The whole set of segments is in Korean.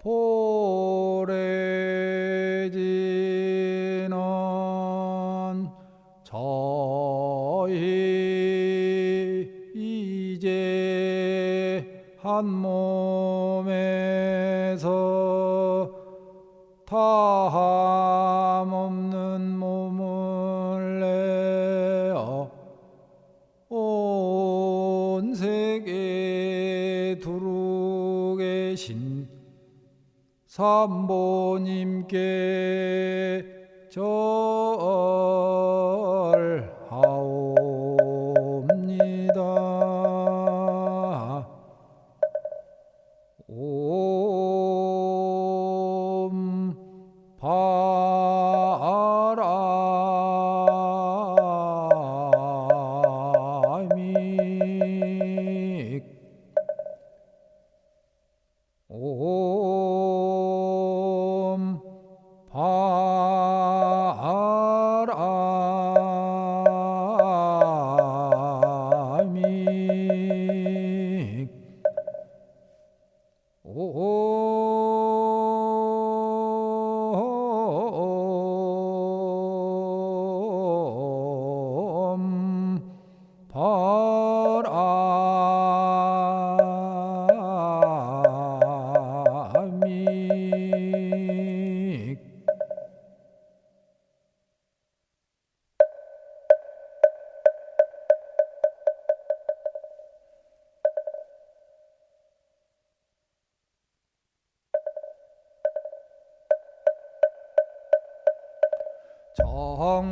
보래지는 저희 이제 한 몸에서 다함 없는 몸을 내어 온 세계에 두루 계신 삼보님께 절하옵니다. 옴 바람이 옴 바람이 옴 바람이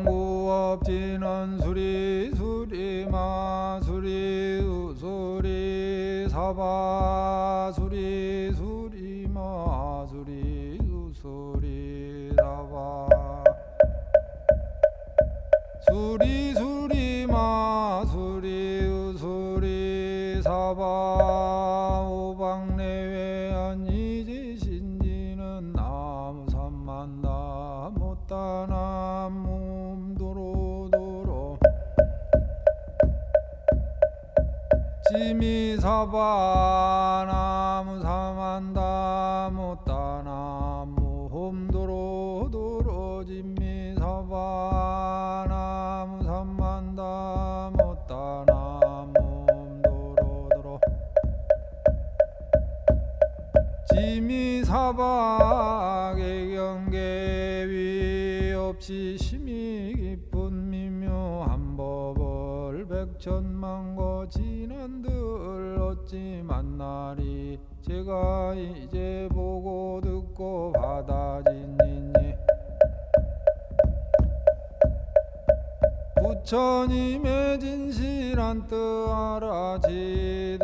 정구업지는 수리 마수리 우수리 사바수리 수리 마수리 우수리 사바 수리 마수리 우수리 사바 오방내외한 이지신지는 나무삼만다 못다나 몸도로도로 지미사바 나무삼만다 못다나 몸도로도로 지미사바 나무삼만다 못다나 몸도로도로 지미사바 개경계위 없이 심히 깊은 미묘한 법을 백천만고 지난들 어찌 만나리 제가 이제 보고 듣고 받아지니니 부처님의 진실한 뜻 알아지다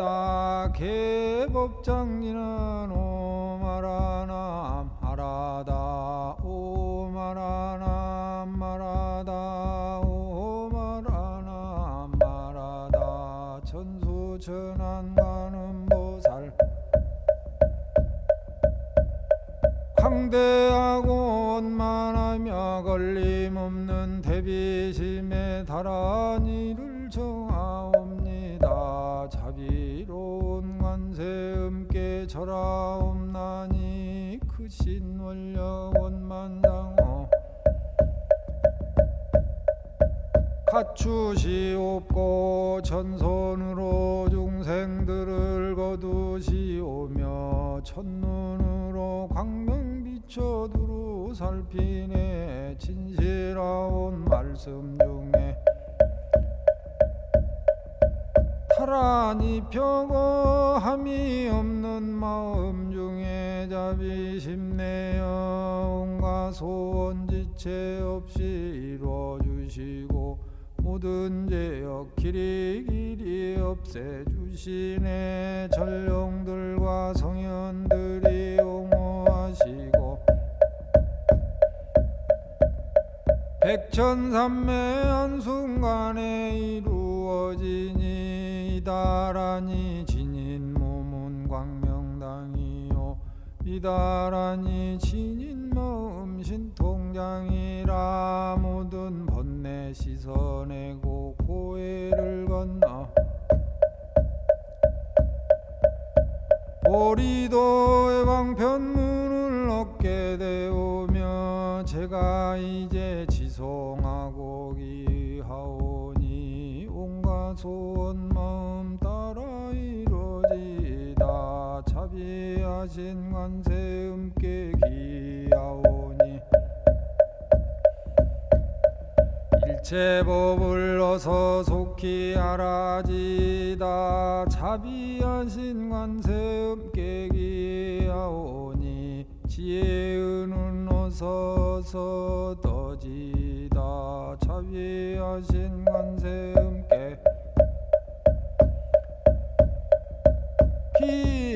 개법장지는 오마라남 하라다 오마라남 마라다 오마라남 마라다 천수천안가는 보살 광대하고 원만하며 걸림없는 대비심에 달한 이를 정하옵니다. 자비로운 관세음께 절하옵나니 크신 원력 원만장어 갖추시옵고 전손으로 중생들을 거두시오며 첫눈으로 광명 비춰 두루 살피네 진실하온 말씀 중에 타란히 펴고 함이 없는 마음 중에 자비심 내어 온갖 소원지체 없이 이루어주시고 모든 죄악 길이 없애주시네 전령들과 성현들이 옹호하시고 백천삼매 한순간에 이루어지니 이다라니 진인 몸은 광명당이요 이다라니 진인 마음 신통장이라 모든 번뇌 씻어내고 고해를 건너 보리도 해방편문 없게 되오며 제가 이제 지송하고 기하오니 온갖 소원 마음 따라 이루어지다 자비하신 관세 음께 기하오니 일체법을 어서 속히 알아지다 자비하신 관세 음께 기하오니 지혜의는 어서 떠지다 자비하신 관세 음께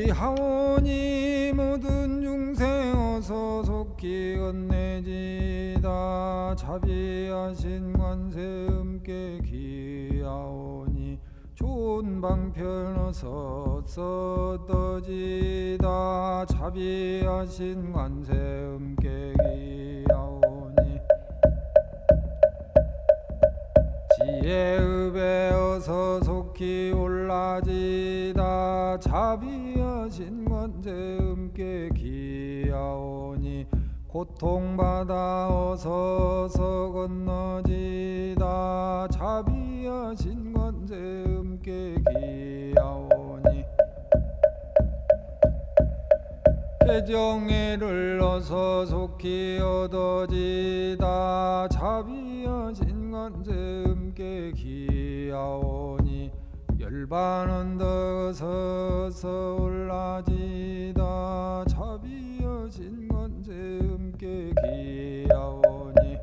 기하오니 모든 중생 어서 속히 건네지다 자비하신 관세 음께 기하오니 좋은 방편 어서 떠지다 자비하신 관세 음께 기하오니 지혜읍에 어서 속히 올라지다 자비하신 관세 음께 기하오니 고통받아 어서 건너지다 자비하신 관세 음께 기하오니 개정애를 어서 속히 얻어지다 자비하신 관세 음께 기하오니 열반은 더서 올라지다 자비하신 관세 음께 기하오니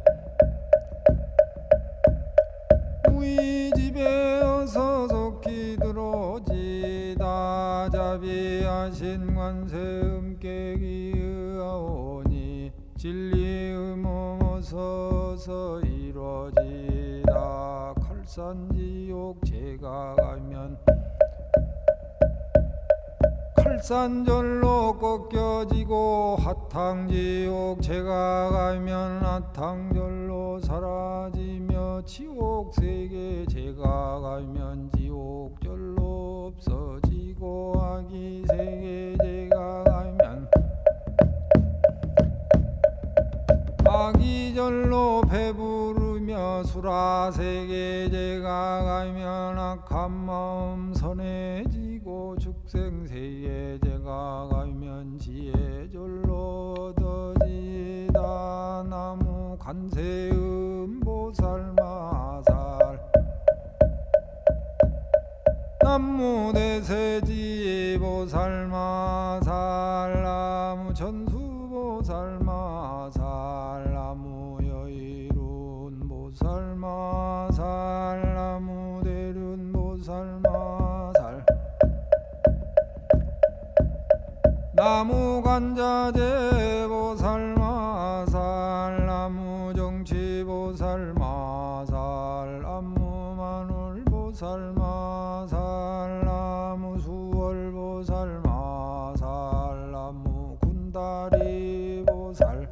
무의집에 어서 속히 들어오지다 자비하신 관세 음께 기하오니 진리의 몸 어서 이루어지다 칼산지옥 제가 가면 칼산절로 꺾여지고 하탕지옥 제가 가면 하탕절로 사라지며 지옥세계 제가 가면 지옥절로 없어지고 아기세계 제가 가면 아기절로 배부르며 수라세계 제가 가면 악한 마음 선해지고 축생세계 제가 가면 지혜절로 얻어지다 나무 관세음 보살마살 나무 대세지 보살마살 나무 전수 보살마살 나무 여의룬 보살마살 나무 대륜 보살마살 나무 관자재 보살마살 나무 정치 보살마살 나무 마늘 보살마살 나무 수월 보살마살 나무 군다리 보살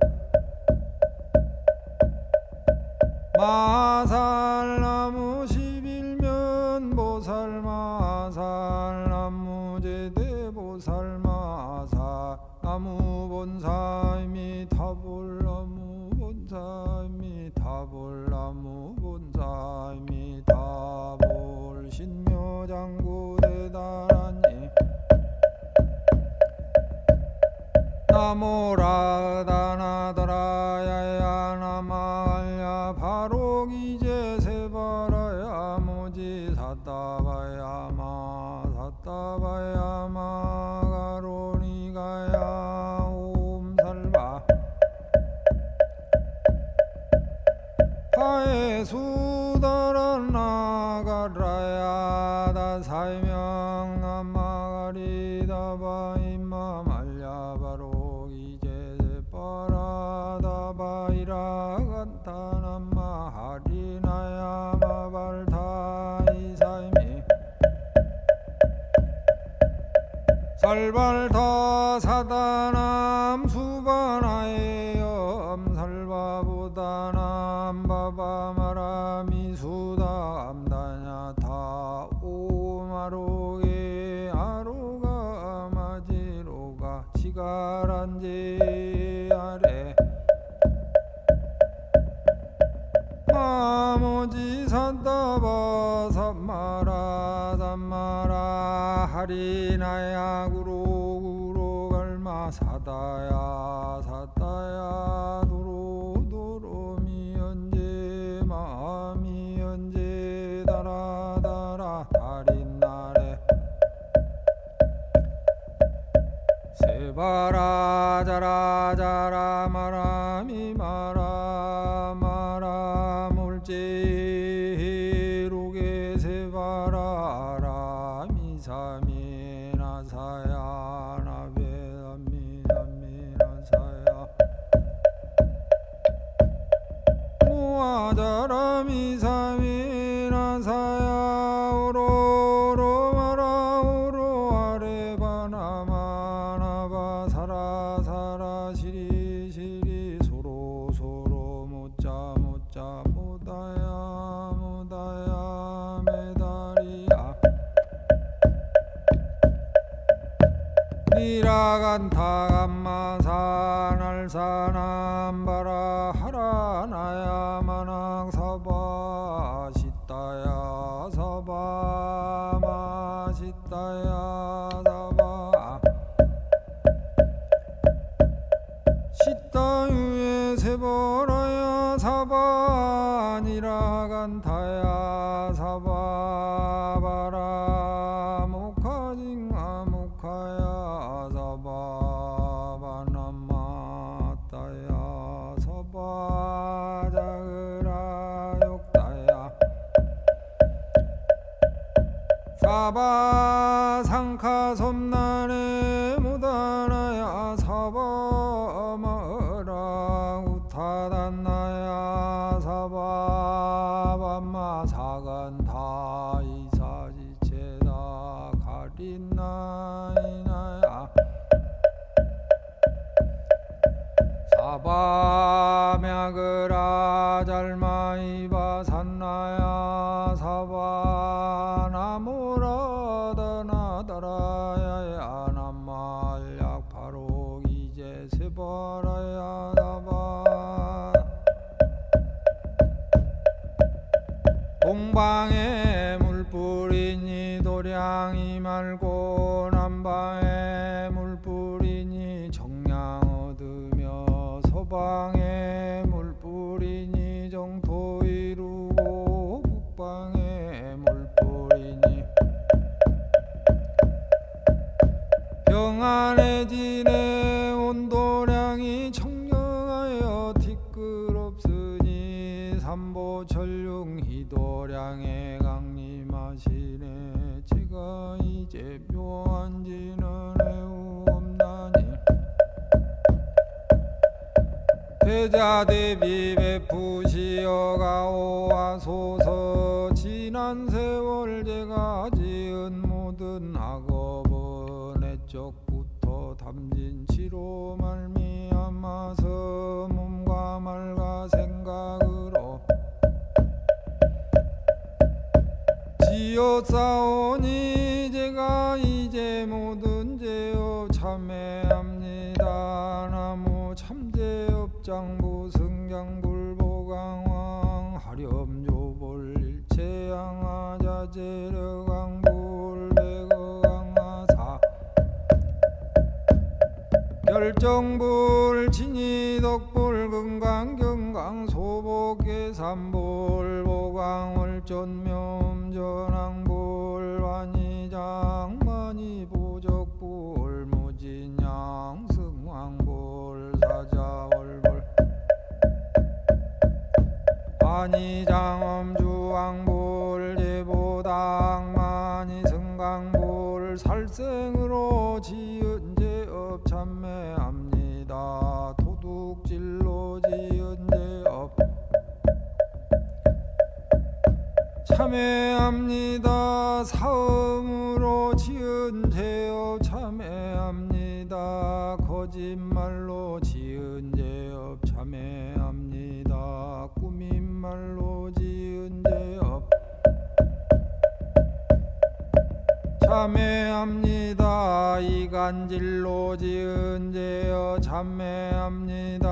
마살 나무 11면 보살마살 나무 제대 보살마살 나무 본사이미 타볼 나무 본사이미 타볼 나무 본사이미 타볼 신묘장구 대단하니 나모라다나더라야야 나마알야 바로기제 세바라야 모지 사타바야마 사타바야마 가로니가야 옴살바 파에수다란 나가라야 다사이명 나마가리다바 임마 말야 바로기제 세바라다바이라간타나마 하리나야 마발타이사이미 살발타 사다남 수바나에 엄살바보다남 바바마라미 수다암다냐 타 오마로게 아로가 마지로가 시가란제 아래 마모지 산다바 삼마라 삼마라 하리나야 구로 갈마 사다야 사다야 도로 미연제 마미 연제 다라다라 달인나래 세바라 자라 자라 마라미 마라 마라 물제로게 세바라 라미사미 나사야 나베아미 나미 나사야 모아자라 미사미 나사야 오로로 마라 오로 아레바나마나바 사라 사라 시리 시리 소로 소로 모짜 모짜 모다야 모다야 메다리야 니라간타 감마사 날사남바라 하라나야 마낭 사바 시타야 사바 마시타야 사바 시타유에 세버라야 사바 니라간타야 사바 바라 모카징아 모카야 사바 바나마타야 사바 자그라 욕타야 사바 상카 섬나네 무다나야 사바 마라 우타단나야 사바 밤마 사간타 이사지체다 가린나이나야 사바 мя그라 잘마이바 산나야 사바 나무라다나다라야야 남말약 바로 이제 세바라야 사바 동방에 물뿌리니 도량이 말고 남방에 물뿌리니 정량 얻으며 서방에 물뿌리니 정토 이루고 북방에 물뿌리니 평안해지네 온도량이 청량하여 티끌없으니 삼보철융 희도량에 강림하시네 제가 이제 묘한지는 애우 없나니 대자대비 베푸시어가 오하소서 지난 세월 제가 지은 모든 악업은 애적부터 담진 치로 말미암아서 몸과 말과 생각으로 지었사오니 제가 이제 모든 죄업 참회합니다. 나무 참제업장부 승장불보강왕 하렴조볼 일체양아자재력강불 백어강아사 결정불 진이덕불 금강경강 소복계삼불 보강월전묘음 전항불 완이장 만이보적불 무진양 승왕불 사자월불 완이장엄주왕불 제보당 만이승강불 살생으로 지은 제업 참매합니다. 도둑질로 지은 제업 참회합니다. 사음으로 지은 죄업 참회합니다. 거짓말로 지은 죄업 참회합니다. 꾸민말로 지은 죄업 참매합니다. 이간질로 지은 죄여 참매합니다.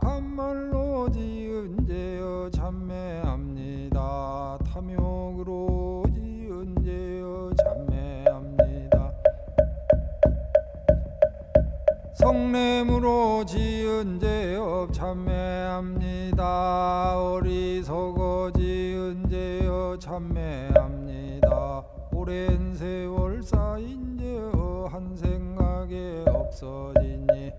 악한 말로 지은 죄여 참매합니다. 탐욕으로 지은 죄여 참매합니다. 성냄으로 지은 죄여 참매합니다. 어리석어 지은 죄여 참매합니다. 오랜 세월 쌓인 죄여 한 생각에 없어지니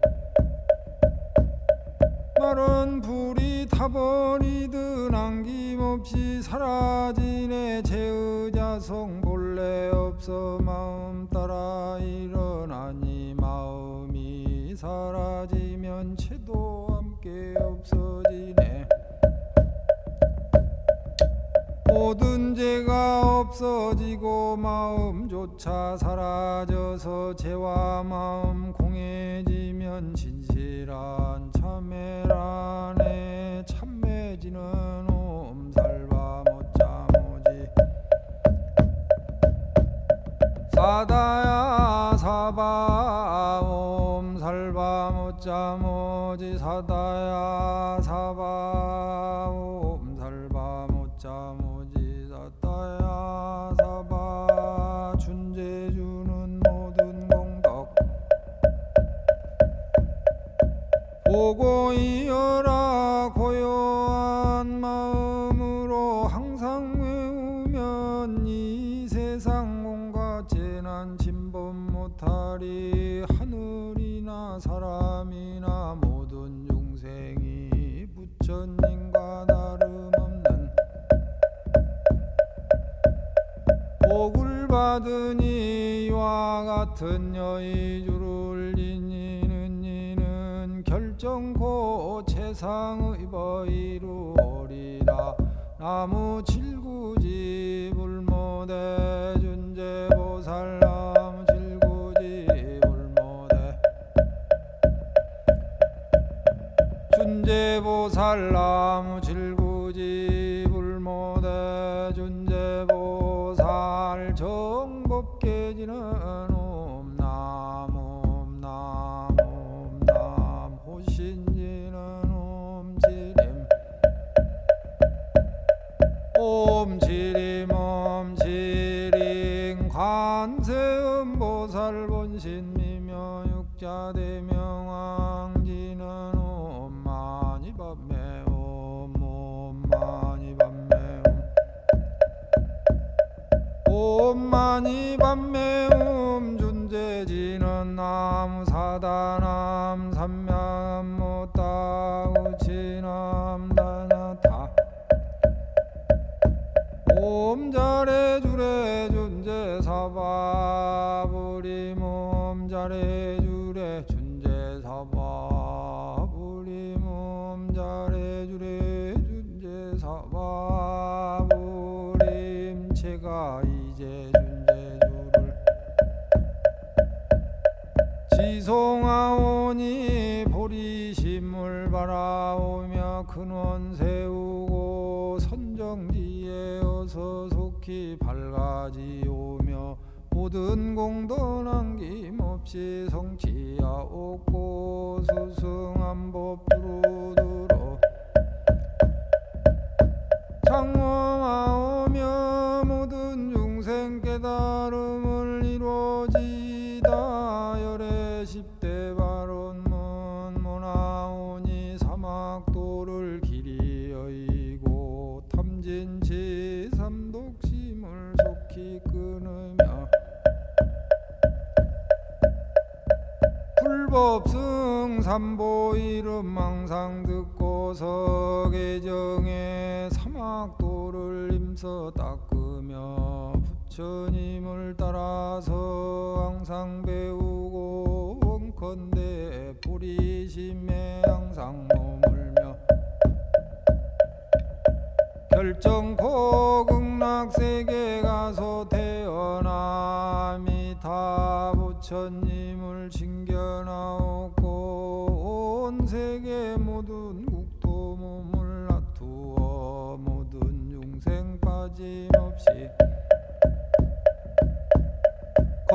마른 불이 타버리듯 남김없이 사라지네. 죄의 자성 본래 없어 마음 따라 일어나니 마음이 사라지면 죄도 함께 없어지네. 모든 죄가 없어지고 마음조차 사라져서 죄와 마음 공해지면 진실한 참회라네. 참매지는 옴살바 못자모지 사다야 사바 옴살바 못자모지 사다야 사바 옴살바 못자모지 사다야 사바 준재주는 모든 공덕 보고 이어라. 고요한 마음으로 항상 외우면 이 세상 온갖 재난 침범 못하리. 하늘이나 사람이나 모든 중생이 부처님과 다름없는 복을 받으니 이와 같은 여의주를 이니는 이는 결정코 최상의 법이루 오리라. 나무 칠구지 불모대 준재보살 나무 칠구지 불모대 준재보살 나무 칠구지 불모대 준재보살 정법계지는 옴나무 옴나무 옴나무 호신지는 옴지림 옴지림 옴지림 관세음보살 본신 미며 육자대명왕지는 옴마니밤매 옴마니밤매 옴마니밤매 준재지는 나무사다남 삼명못다 우치남 다냐타 옴자래주래 준재사바 부림 옴자래주래 준재사바 부림 옴자래주래 준재사바 부림 제가 이제 준재주를 지송하오니 보리심을 바라오며 근원 세우고 선정지에 어서 속히 밝아지오며 모든 공도 남김없이 성취하옵고 수승한 법 두루두루 창험하오며 모든 중생 깨달음을 이루어지다. 열애 십대 발언문 모나오니 사막도를 길이 여의고 탐진치 삼독심을 속히 끊으며 불법승 삼보 이름 항상 듣고서 계정에 사막도를 임서 닦으며 부처님을 따라서 항상 배우고 원컨대 보리심에 항상 머물며 결정코 극락세계 가서 태어남이 다 부처님을 징견하옵고 온 세계 모든 국토 몸을 놔두어 모든 중생 빠짐없이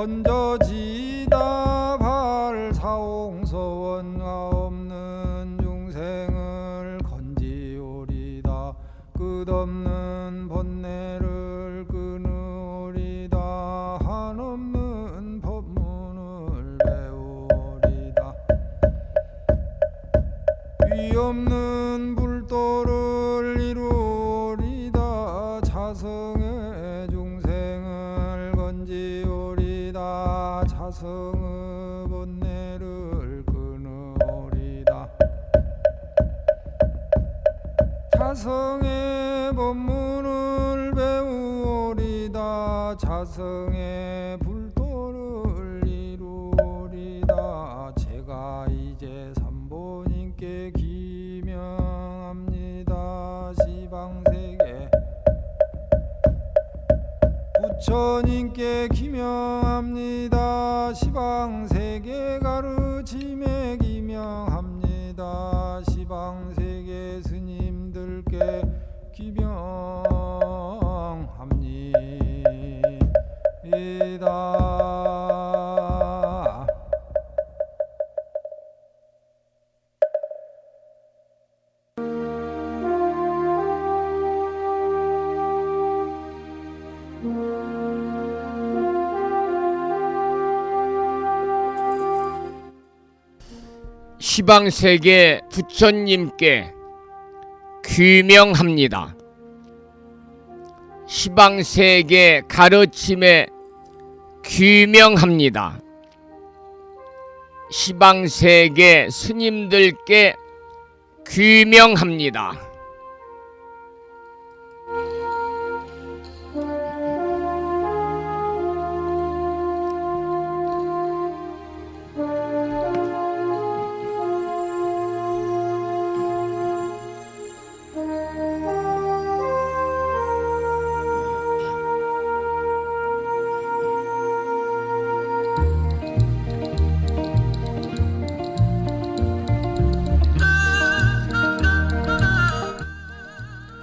얹어지다 발사홍서원가 없는 중생을 건지오리다. 끝없는 번뇌를 끊으리다. 한없는 법문을 배우리다. 위없는 불도를 이루리다. 자성의 중생을 건지오리다. 자성의 번뇌를 끊으리다. 자성의 법문을 배우리다. 자성의 불도를 이루리다. 제가 이제 삼보님께 기명합니다. 시방세계 부처님께 기명합니다. 시방세계 가르침에 기명합니다. 시방세계 스님들께 기명합니다. 시방세계 부처님께 귀명합니다. 시방세계 가르침에 귀명합니다. 시방세계 스님들께 귀명합니다.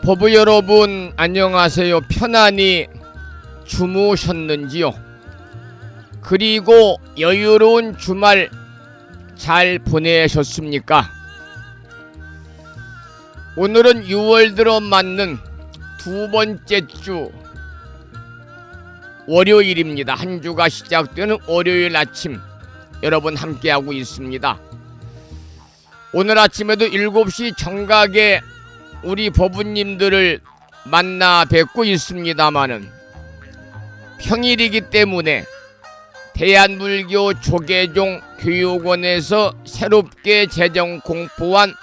법부 여러분 안녕하세요. 편안히 주무셨는지요? 그리고 여유로운 주말 잘 보내셨습니까? 오늘은 6월 들어 맞는 두 번째 주 월요일입니다. 한 주가 시작되는 월요일 아침 여러분 함께하고 있습니다. 오늘 아침에도 7시 정각에 우리 법부님들을 만나 뵙고 있습니다마는 평일이기 때문에 대한불교 조계종 교육원에서 새롭게 제정 공포한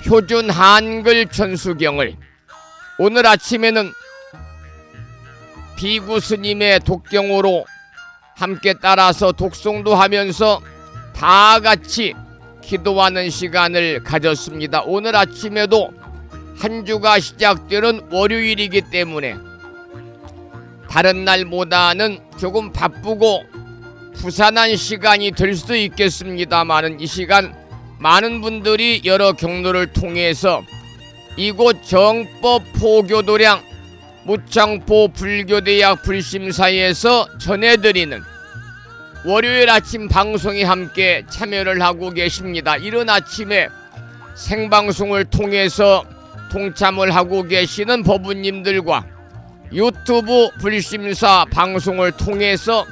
표준 한글 천수경을 오늘 아침에는 비구 스님의 독경으로 함께 따라서 독송도 하면서 다 같이 기도하는 시간을 가졌습니다. 오늘 아침에도 한 주가 시작되는 월요일이기 때문에 다른 날보다는 조금 바쁘고 부산한 시간이 될 수도 있겠습니다만은 이 시간 많은 분들이 여러 경로를 통해서 이곳 정법 포교도량 무창포 불교대학 불심사에서 전해드리는 월요일 아침 방송에 함께 참여를 하고 계십니다. 이른 아침에 생방송을 통해서 동참을 하고 계시는 법부님들과 유튜브 불심사 방송을 통해서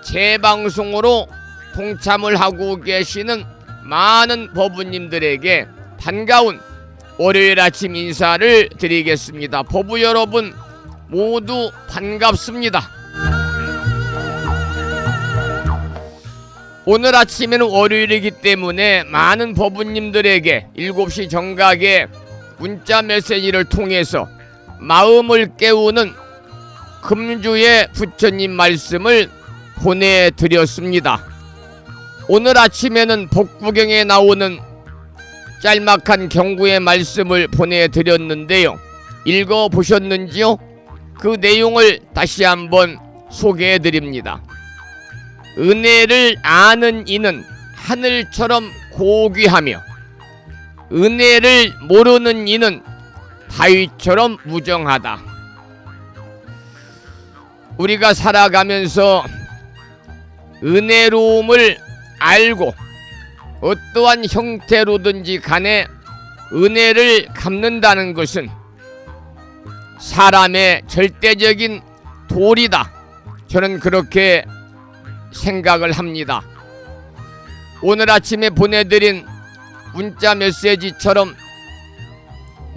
재방송으로 동참을 하고 계시는 많은 법부님들에게 반가운 월요일 아침 인사를 드리겠습니다. 법부 여러분 모두 반갑습니다. 오늘 아침에는 월요일이기 때문에 많은 법부님들에게 7시 정각에 문자 메시지를 통해서 마음을 깨우는 금주의 부처님 말씀을 보내드렸습니다. 오늘 아침에는 복구경에 나오는 짤막한 경구의 말씀을 보내드렸는데요. 읽어보셨는지요? 그 내용을 다시 한번 소개해드립니다. 은혜를 아는 이는 하늘처럼 고귀하며 은혜를 모르는 이는 바위처럼 무정하다. 우리가 살아가면서 은혜로움을 알고 어떠한 형태로든지 간에 은혜를 갚는다는 것은 사람의 절대적인 도리다. 저는 그렇게 생각을 합니다. 오늘 아침에 보내드린 문자 메시지처럼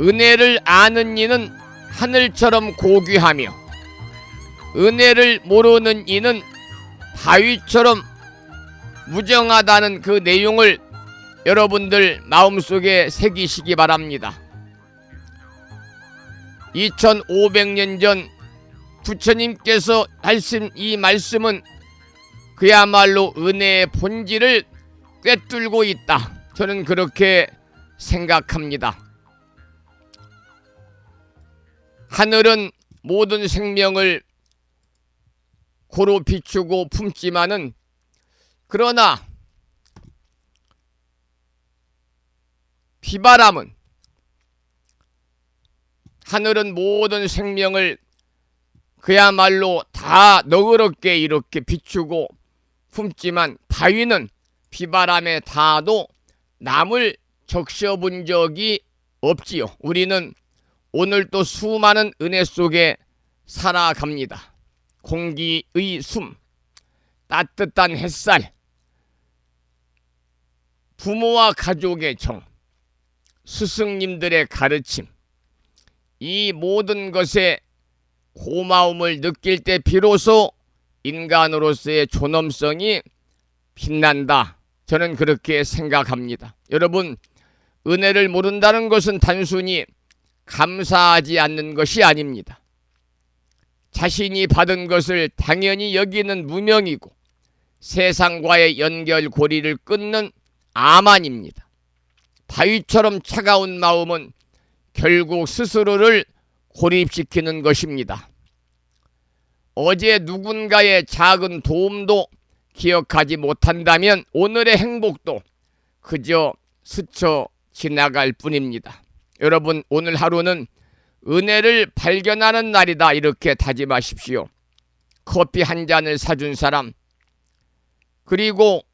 은혜를 아는 이는 하늘처럼 고귀하며 은혜를 모르는 이는 바위처럼 무정하다는 그 내용을 여러분들 마음속에 새기시기 바랍니다. 2500년 전 부처님께서 하신 이 말씀은 그야말로 은혜의 본질을 꿰뚫고 있다. 저는 그렇게 생각합니다. 하늘은 모든 생명을 고루 비추고 품지만은 그러나 비바람은 하늘은 모든 생명을 그야말로 다 너그럽게 이렇게 비추고 품지만 바위는 비바람에 닿아도 남을 적셔본 적이 없지요. 우리는 오늘 또 수많은 은혜 속에 살아갑니다. 공기의 숨, 따뜻한 햇살, 부모와 가족의 정, 스승님들의 가르침, 이 모든 것에 고마움을 느낄 때 비로소 인간으로서의 존엄성이 빛난다. 저는 그렇게 생각합니다. 여러분, 은혜를 모른다는 것은 단순히 감사하지 않는 것이 아닙니다. 자신이 받은 것을 당연히 여기는 무명이고 세상과의 연결고리를 끊는 암환입니다. 바위처럼 차가운 마음은 결국 스스로를 고립시키는 것입니다. 어제 누군가의 작은 도움도 기억하지 못한다면 오늘의 행복도 그저 스쳐 지나갈 뿐입니다. 여러분, 오늘 하루는 은혜를 발견하는 날이다. 이렇게 다짐하십시오. 커피 한 잔을 사준 사람, 그리고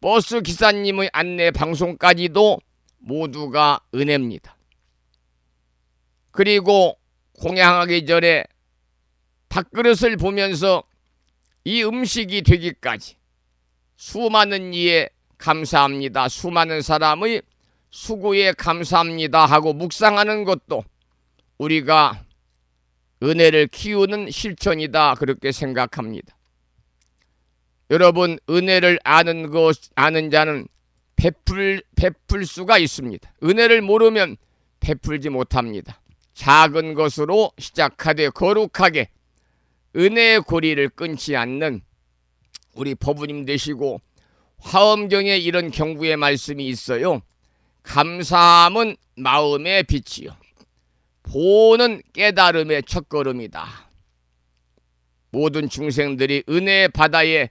버스 기사님의 안내 방송까지도 모두가 은혜입니다. 그리고 공양하기 전에 밥그릇을 보면서 이 음식이 되기까지 수많은 이에 감사합니다. 수많은 사람의 수고에 감사합니다 하고 묵상하는 것도 우리가 은혜를 키우는 실천이다. 그렇게 생각합니다. 여러분, 은혜를 아는 자는 베풀 수가 있습니다. 은혜를 모르면 베풀지 못합니다. 작은 것으로 시작하되 거룩하게 은혜의 고리를 끊지 않는 우리 법우님 되시고, 화엄경에 이런 경구의 말씀이 있어요. 감사함은 마음의 빛이요 보는 깨달음의 첫걸음이다. 모든 중생들이 은혜의 바다에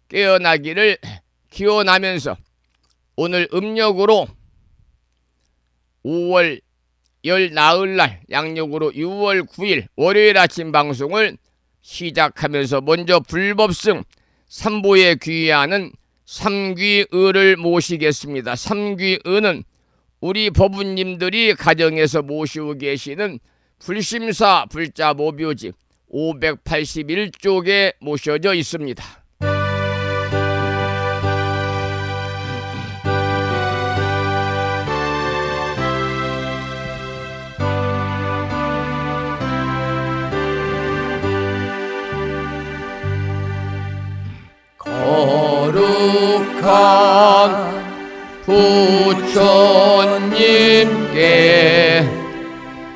깨어나기를 기원하면서 오늘 음력으로 5월 열 나흘날, 양력으로 6월 9일 월요일 아침 방송을 시작하면서 먼저 불법승 삼보에 귀의하는 삼귀의를 모시겠습니다. 삼귀의는 우리 법우님들이 가정에서 모시고 계시는 불심사 불자 모묘지 581쪽에 모셔져 있습니다. 거룩한 부처님께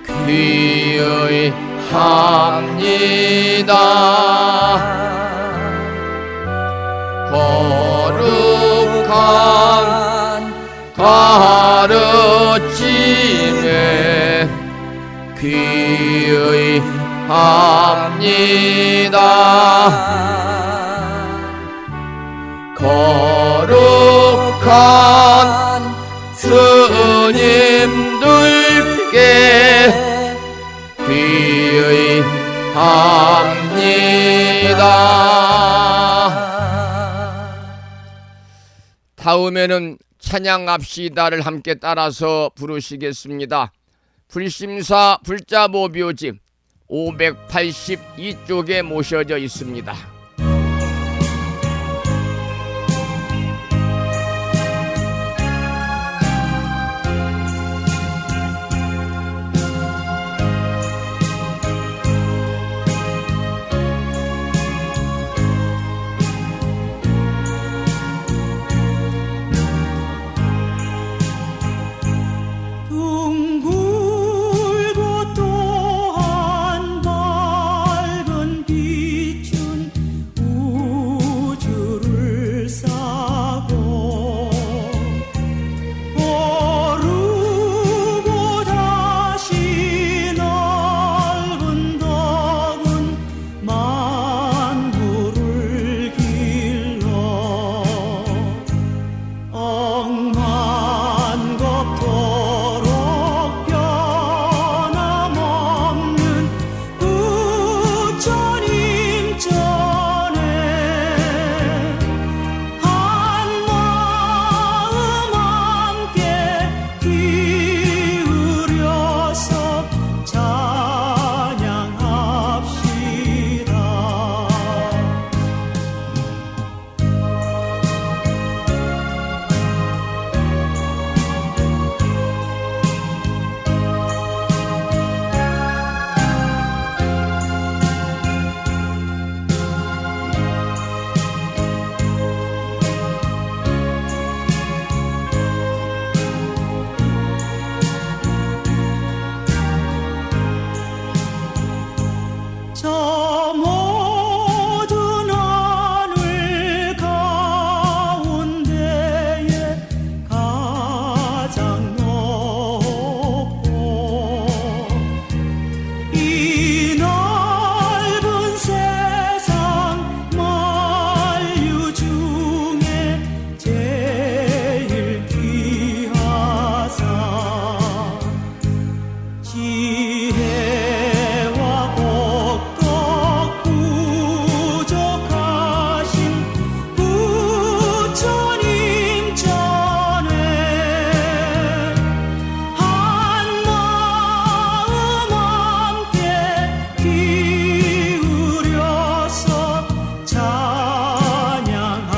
귀의합니다. 거룩한 가르침에 귀의합니다. 거룩한 스님들께 귀의합니다. 다음에는 찬양합시다를 함께 따라서 부르시겠습니다. 불심사 불자보묘집 582쪽에 모셔져 있습니다. 둥글고 또한 밝은 빛은 우주를 싸고 오르고 다시 넓은 덕은 만물을 길러 억만겁도록 변함없는 부처님 전에 한마음 함께 기울여서 찬양합시다. 저 모든 하늘 가운데에 가장 높고 이 넓은 세상 만류 중에 제일 귀하사 지혜와 복덕 부족하신 부처님 전에 한마음 함께 기울여서 찬양합시다.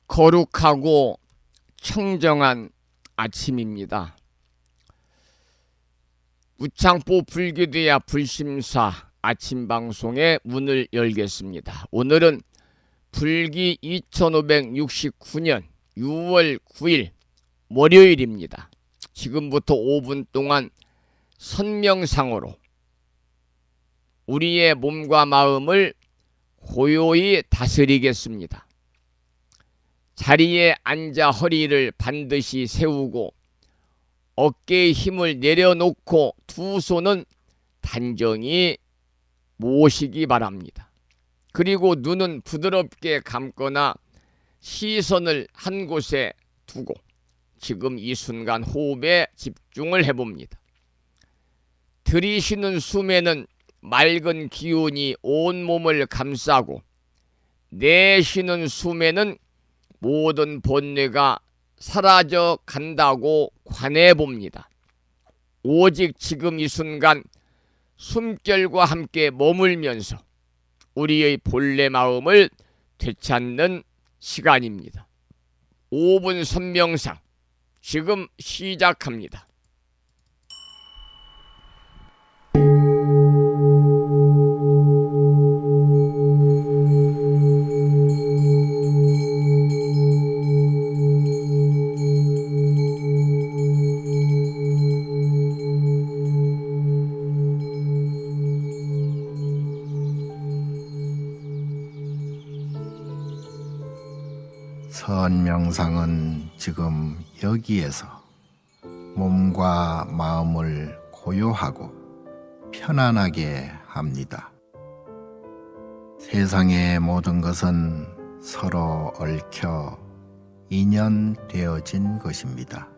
거룩하고 청정한 아침입니다. 우창포 불기도야 불심사 아침 방송의 문을 열겠습니다. 오늘은 불기 2569년 6월 9일 월요일입니다. 지금부터 5분 동안 선명상으로 우리의 몸과 마음을 고요히 다스리겠습니다. 자리에 앉아 허리를 반드시 세우고 어깨에 힘을 내려놓고 두 손은 단정히 모시기 바랍니다. 그리고 눈은 부드럽게 감거나 시선을 한 곳에 두고 지금 이 순간 호흡에 집중을 해봅니다. 들이쉬는 숨에는 맑은 기운이 온몸을 감싸고 내쉬는 숨에는 모든 번뇌가 사라져 간다고 관해봅니다. 오직 지금 이 순간 숨결과 함께 머물면서 우리의 본래 마음을 되찾는 시간입니다. 5분 선명상 지금 시작합니다. 선명상은 지금 여기에서 몸과 마음을 고요하고 편안하게 합니다. 세상의 모든 것은 서로 얽혀 인연되어진 것입니다.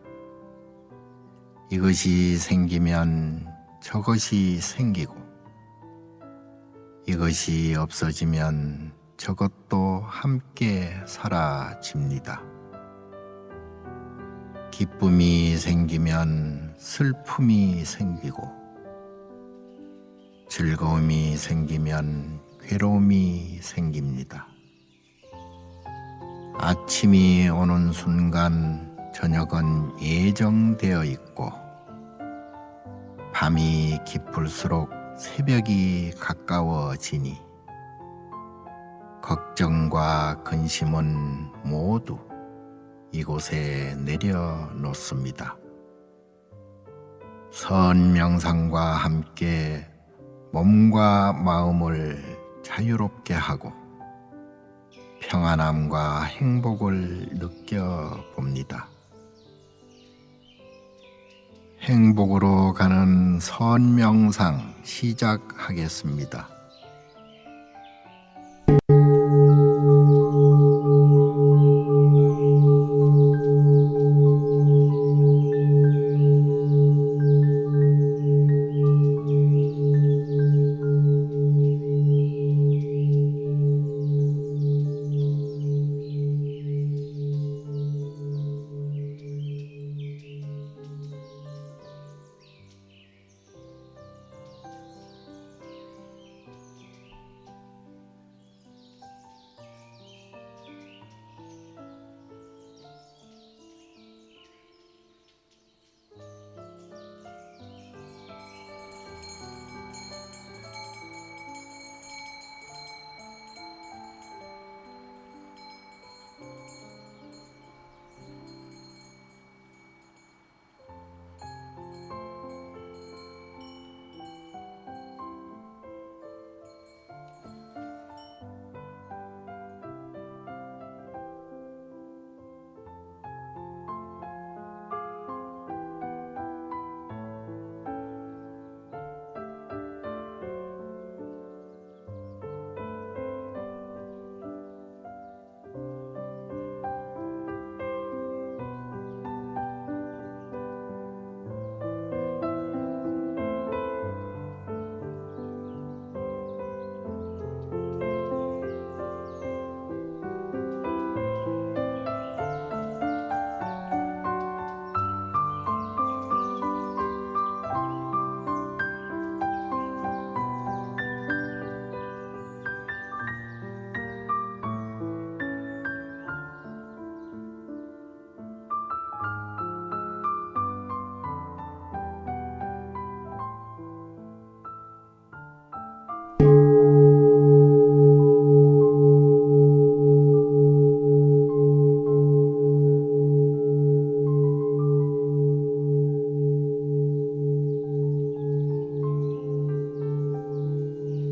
이것이 생기면 저것이 생기고, 이것이 없어지면 저것도 함께 사라집니다. 기쁨이 생기면 슬픔이 생기고, 즐거움이 생기면 괴로움이 생깁니다. 아침이 오는 순간 저녁은 예정되어 있고, 밤이 깊을수록 새벽이 가까워지니 걱정과 근심은 모두 이곳에 내려놓습니다. 선명상과 함께 몸과 마음을 자유롭게 하고 평안함과 행복을 느껴봅니다. 행복으로 가는 선명상 시작하겠습니다.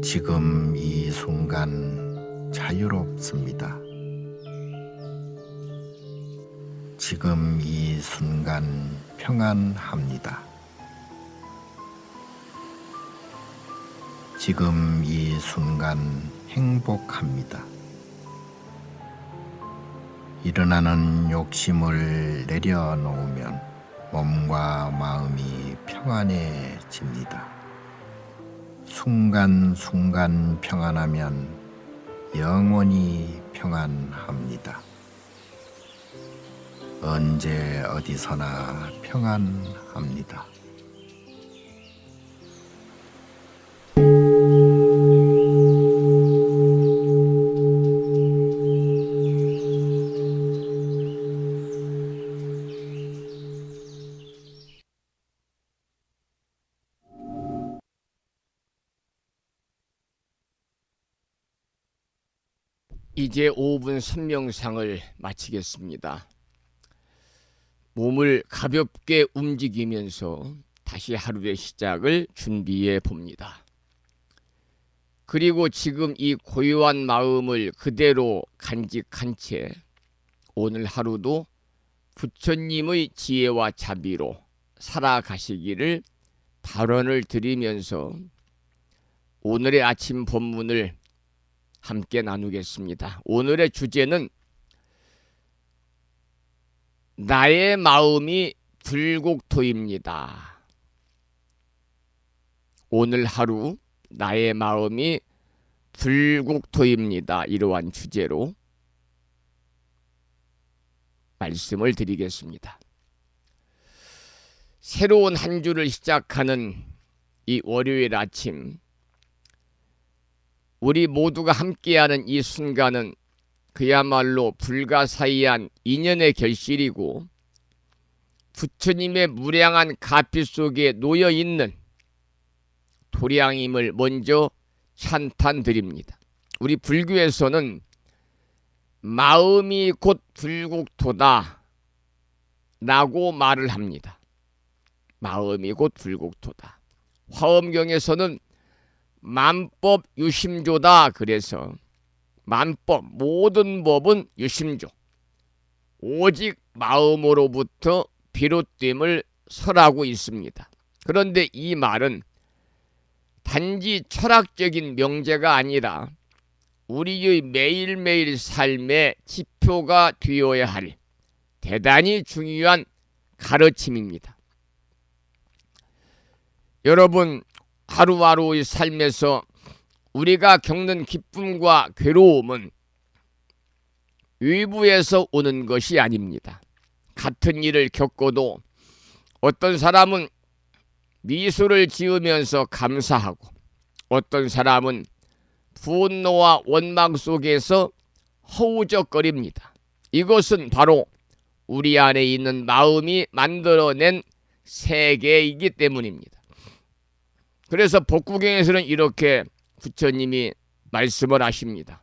지금 이 순간 자유롭습니다. 지금 이 순간 평안합니다. 지금 이 순간 행복합니다. 일어나는 욕심을 내려놓으면 몸과 마음이 평안해집니다. 순간순간 평안하면 영원히 평안합니다. 언제 어디서나 평안합니다. 이제 5분 선명상을 마치겠습니다. 몸을 가볍게 움직이면서 다시 하루의 시작을 준비해 봅니다. 그리고 지금 이 고요한 마음을 그대로 간직한 채 오늘 하루도 부처님의 지혜와 자비로 살아가시기를 발언을 드리면서 오늘의 아침 본문을 함께 나누겠습니다. 오늘의 주제는 나의 마음이 불국토입니다. 오늘 하루 나의 마음이 불국토입니다. 이러한 주제로 말씀을 드리겠습니다. 새로운 한 주를 시작하는 이 월요일 아침, 우리 모두가 함께하는 이 순간은 그야말로 불가사의한 인연의 결실이고 부처님의 무량한 가피 속에 놓여있는 도량임을 먼저 찬탄드립니다. 우리 불교에서는 마음이 곧 불국토다 라고 말을 합니다. 마음이 곧 불국토다. 화엄경에서는 만법 유심조다. 그래서 만법, 모든 법은 유심조, 오직 마음으로부터 비롯됨을 설하고 있습니다. 그런데 이 말은 단지 철학적인 명제가 아니라 우리의 매일매일 삶의 지표가 되어야 할 대단히 중요한 가르침입니다. 여러분, 하루하루의 삶에서 우리가 겪는 기쁨과 괴로움은 외부에서 오는 것이 아닙니다. 같은 일을 겪어도 어떤 사람은 미소를 지으면서 감사하고 어떤 사람은 분노와 원망 속에서 허우적거립니다. 이것은 바로 우리 안에 있는 마음이 만들어낸 세계이기 때문입니다. 그래서 법구경에서는 이렇게 부처님이 말씀을 하십니다.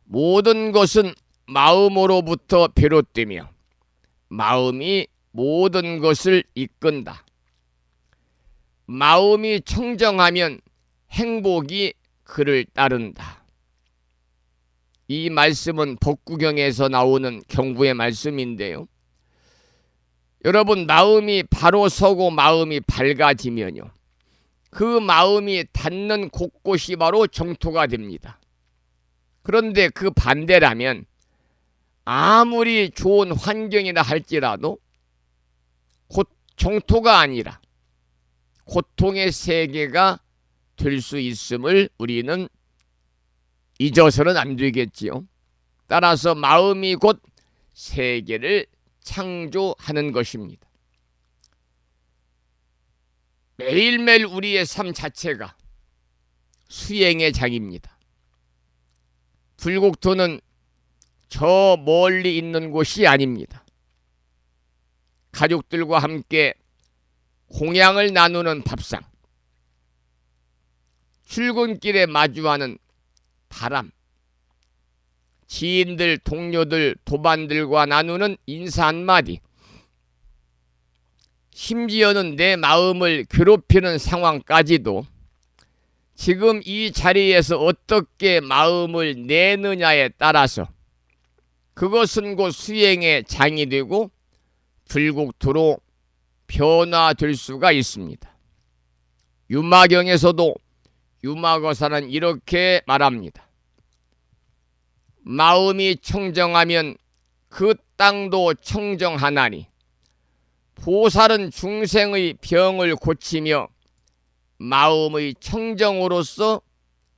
모든 것은 마음으로부터 비롯되며 마음이 모든 것을 이끈다. 마음이 청정하면 행복이 그를 따른다. 이 말씀은 법구경에서 나오는 경부의 말씀인데요. 여러분, 마음이 바로 서고 마음이 밝아지면요, 그 마음이 닿는 곳곳이 바로 정토가 됩니다. 그런데 그 반대라면 아무리 좋은 환경이라 할지라도 곧 정토가 아니라 고통의 세계가 될 수 있음을 우리는 잊어서는 안 되겠지요. 따라서 마음이 곧 세계를 창조하는 것입니다. 매일매일 우리의 삶 자체가 수행의 장입니다. 불국토는 저 멀리 있는 곳이 아닙니다. 가족들과 함께 공양을 나누는 밥상, 출근길에 마주하는 바람, 지인들, 동료들, 도반들과 나누는 인사 한마디, 심지어는 내 마음을 괴롭히는 상황까지도 지금 이 자리에서 어떻게 마음을 내느냐에 따라서 그것은 곧 수행의 장이 되고 불국토로 변화될 수가 있습니다. 유마경에서도 유마거사는 이렇게 말합니다. 마음이 청정하면 그 땅도 청정하나니 보살은 중생의 병을 고치며 마음의 청정으로서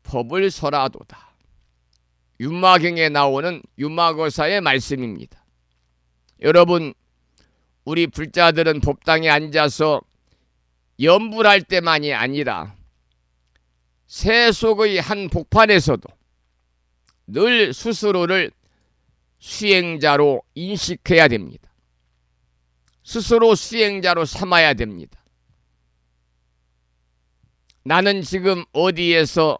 법을 설하도다. 유마경에 나오는 유마거사의 말씀입니다. 여러분, 우리 불자들은 법당에 앉아서 염불할 때만이 아니라 새 속의 한 복판에서도 늘 스스로를 수행자로 인식해야 됩니다. 스스로 수행자로 삼아야 됩니다. 나는 지금 어디에서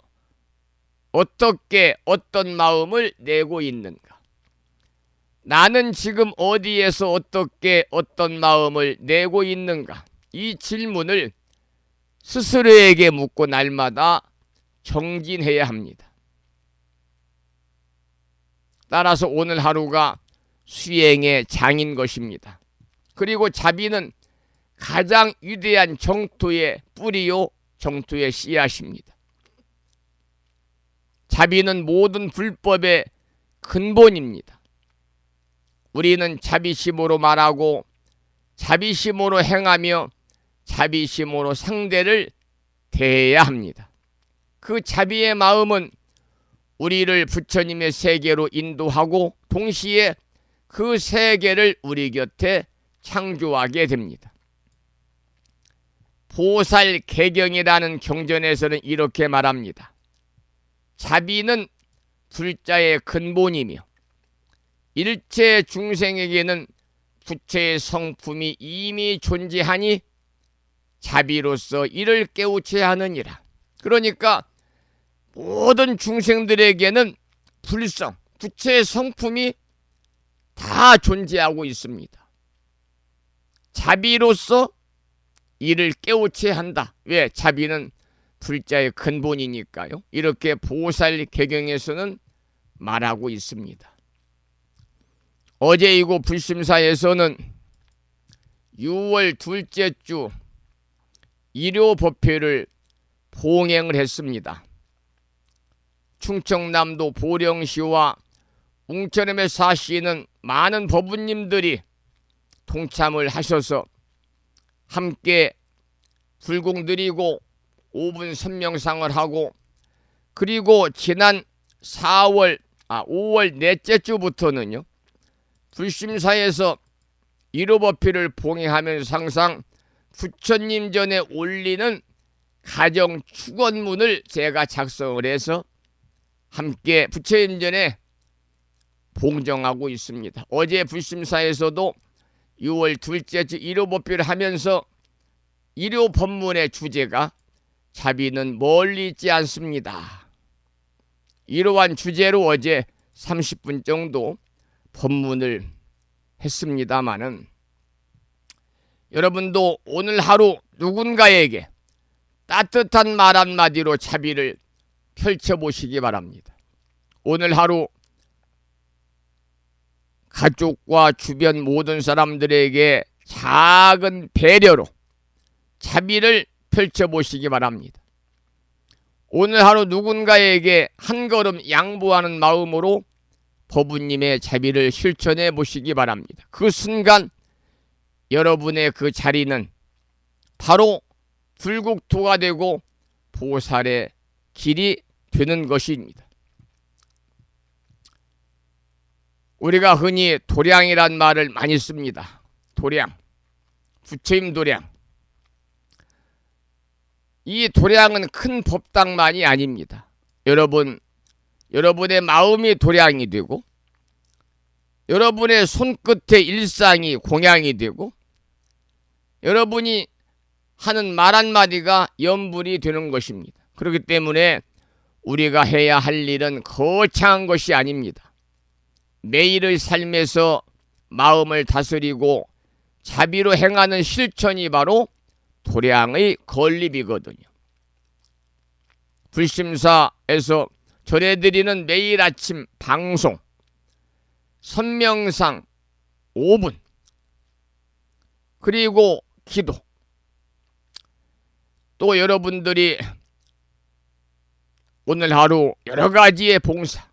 어떻게 어떤 마음을 내고 있는가? 나는 지금 어디에서 어떻게 어떤 마음을 내고 있는가? 이 질문을 스스로에게 묻고 날마다 정진해야 합니다. 따라서 오늘 하루가 수행의 장인 것입니다. 그리고 자비는 가장 위대한 정토의 뿌리요 정토의 씨앗입니다. 자비는 모든 불법의 근본입니다. 우리는 자비심으로 말하고 자비심으로 행하며 자비심으로 상대를 대해야 합니다. 그 자비의 마음은 우리를 부처님의 세계로 인도하고 동시에 그 세계를 우리 곁에 창조하게 됩니다. 보살개경이라는 경전에서는 이렇게 말합니다. 자비는 불자의 근본이며 일체 중생에게는 부처의 성품이 이미 존재하니 자비로서 이를 깨우쳐야 하느니라. 그러니까 모든 중생들에게는 불성, 부처의 성품이 다 존재하고 있습니다. 자비로서 이를 깨우쳐야 한다. 왜? 자비는 불자의 근본이니까요. 이렇게 보살개경에서는 말하고 있습니다. 어제 이곳 불심사에서는 6월 둘째 주 일요법회를 봉행을 했습니다. 충청남도 보령시와 웅천읍의 사시는 많은 법부님들이 동참을 하셔서 함께 불공 드리고 5분 선명상을 하고, 그리고 지난 5월 넷째 주부터는요, 불심사에서 일요법회를 봉행하면서 항상 부처님 전에 올리는 가정 축원문을 제가 작성을 해서 함께 부처님 전에 봉정하고 있습니다. 어제 불심사에서도 6월 둘째 주 일요법회를 하면서 일요법문의 주제가 자비는 멀리 있지 않습니다. 이러한 주제로 어제 30분 정도 법문을 했습니다마는, 여러분도 오늘 하루 누군가에게 따뜻한 말 한마디로 자비를 펼쳐보시기 바랍니다. 오늘 하루 가족과 주변 모든 사람들에게 작은 배려로 자비를 펼쳐보시기 바랍니다. 오늘 하루 누군가에게 한 걸음 양보하는 마음으로 법부님의 자비를 실천해 보시기 바랍니다. 그 순간 여러분의 그 자리는 바로 불국토가 되고 보살의 길이 되는 것입니다. 우리가 흔히 도량이란 말을 많이 씁니다. 도량, 부처님 도량. 이 도량은 큰 법당만이 아닙니다. 여러분의 마음이 도량이 되고, 여러분의 손끝의 일상이 공양이 되고, 여러분이 하는 말 한마디가 염불이 되는 것입니다. 그렇기 때문에 우리가 해야 할 일은 거창한 것이 아닙니다. 매일의 삶에서 마음을 다스리고 자비로 행하는 실천이 바로 도량의 건립이거든요. 불심사에서 전해드리는 매일 아침 방송, 선명상 5분, 그리고 기도, 또 여러분들이 오늘 하루 여러 가지의 봉사,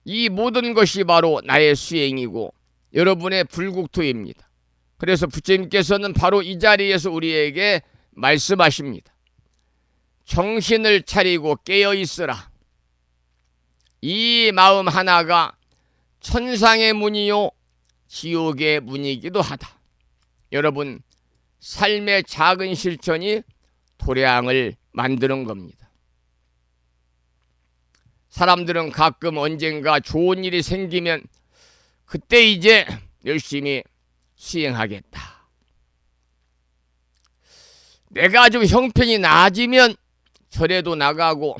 이 모든 것이 바로 나의 수행이고 여러분의 불국토입니다. 그래서 부처님께서는 바로 이 자리에서 우리에게 말씀하십니다. 정신을 차리고 깨어 있으라. 이 마음 하나가 천상의 문이요 지옥의 문이기도 하다. 여러분, 삶의 작은 실천이 도량을 만드는 겁니다. 사람들은 가끔 언젠가 좋은 일이 생기면 그때 이제 열심히 수행하겠다. 내가 좀 형편이 나아지면 절에도 나가고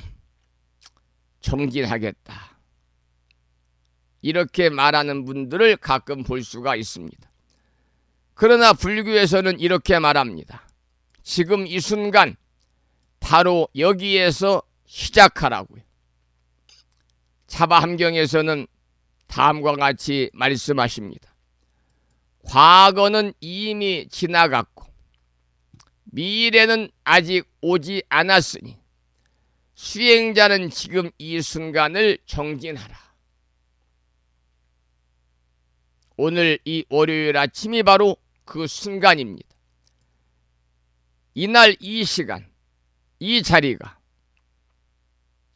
정진하겠다. 이렇게 말하는 분들을 가끔 볼 수가 있습니다. 그러나 불교에서는 이렇게 말합니다. 지금 이 순간 바로 여기에서 시작하라고요. 차바함경에서는 다음과 같이 말씀하십니다. 과거는 이미 지나갔고 미래는 아직 오지 않았으니 수행자는 지금 이 순간을 정진하라. 오늘 이 월요일 아침이 바로 그 순간입니다. 이날 이 시간, 이 자리가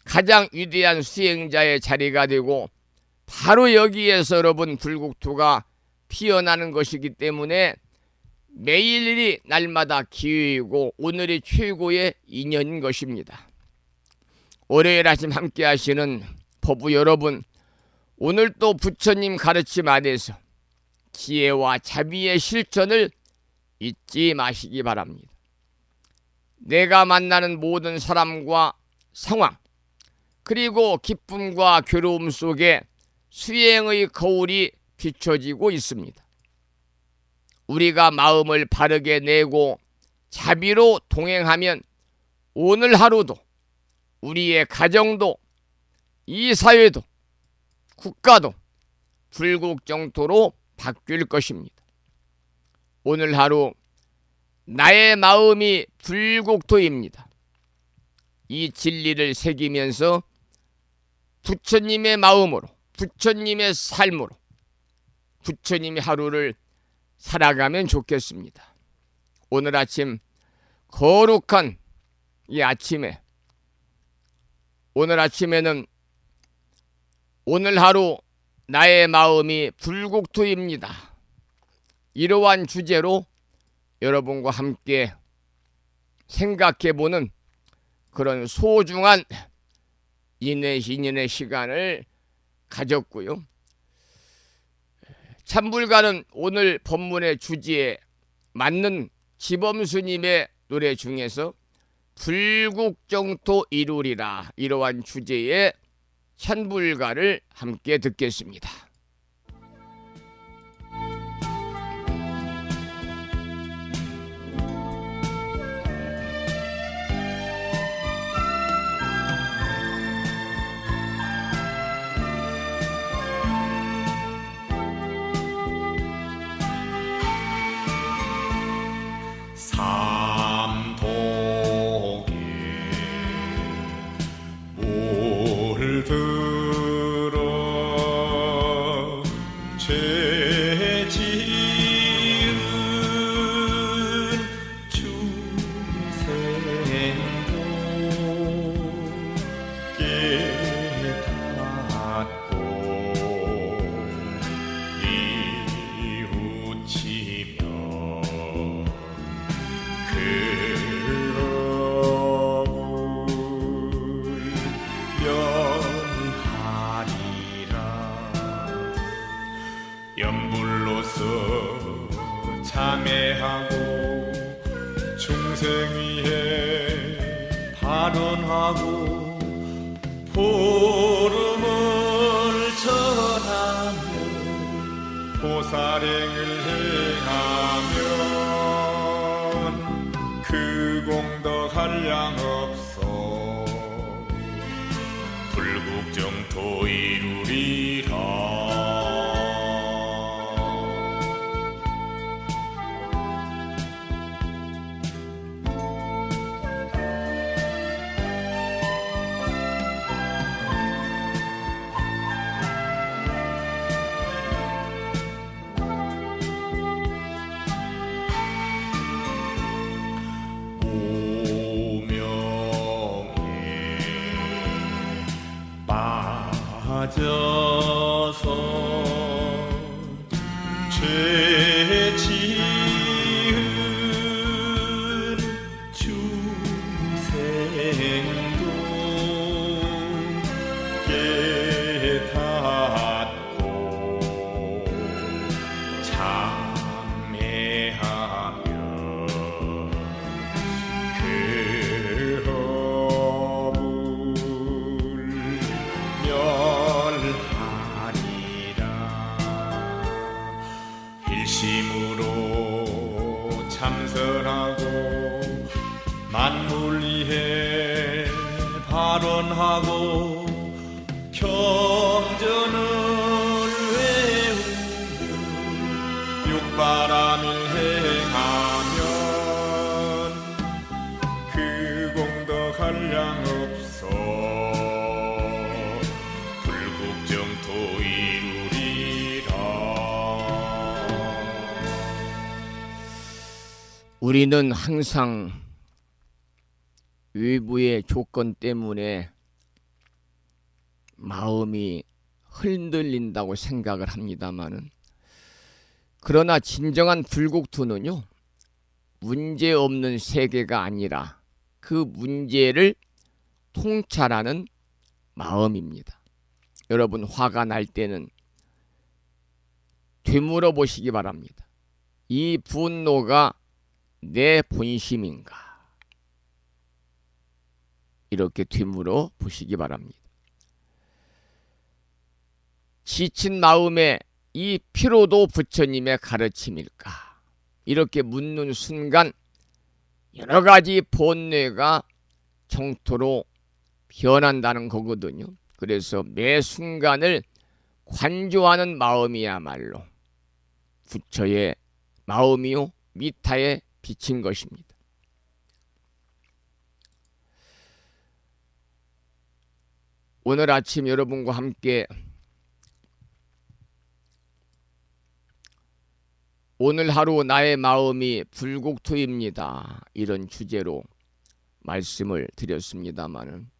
가장 위대한 수행자의 자리가 되고 바로 여기에서 여러분 불국토가 피어나는 것이기 때문에 매일이 날마다 기회이고 오늘이 최고의 인연인 것입니다. 월요일 아침 함께 하시는 법부 여러분, 오늘 또 부처님 가르침 안에서 지혜와 자비의 실천을 잊지 마시기 바랍니다. 내가 만나는 모든 사람과 상황, 그리고 기쁨과 괴로움 속에 수행의 거울이 비춰지고 있습니다. 우리가 마음을 바르게 내고 자비로 동행하면 오늘 하루도, 우리의 가정도, 이 사회도, 국가도 불국정토로 바뀔 것입니다. 오늘 하루 나의 마음이 불국토입니다. 이 진리를 새기면서 부처님의 마음으로, 부처님의 삶으로, 부처님의 하루를 살아가면 좋겠습니다. 오늘 아침 거룩한 이 아침에, 오늘 아침에는 오늘 하루 나의 마음이 불국토입니다. 이러한 주제로 여러분과 함께 생각해보는 그런 소중한 인연의 시간을 가졌고요. 참불가는 오늘 법문의 주제에 맞는 지범스님의 노래 중에서 불국정토 이루리라, 이러한 주제의 찬불가를 함께 듣겠습니다. 삼독에 물들어 죄 지은 중생도 깨닫고 이웃치며 연불로서 참회하고 중생 위해 발언하고 보름을 전하며 보살행을 행하면 그 공덕 한량없어 불국정토 이루리라. 빠져서 죄 지은 중생도 깨닫고 참회하며 그 허물 일심으로 참선하고 만물 위해 발언하고 경전을 외우며 육바람을 행하면 그 공덕 한량없어 우리는 항상 외부의 조건 때문에 마음이 흔들린다고 생각을 합니다마는, 그러나 진정한 불국토는요, 문제 없는 세계가 아니라 그 문제를 통찰하는 마음입니다. 여러분, 화가 날 때는 되물어 보시기 바랍니다. 이 분노가 내 본심인가? 이렇게 되물어 보시기 바랍니다. 지친 마음에 이 피로도 부처님의 가르침일까? 이렇게 묻는 순간 여러 가지 본뇌가 정토로 변한다는 거거든요. 그래서 매 순간을 관조하는 마음이야말로 부처의 마음이요 미타에 비친 것입니다. 오늘 아침 여러분과 함께 오늘 하루 나의 마음이 불국토입니다, 이런 주제로 말씀을 드렸습니다마는,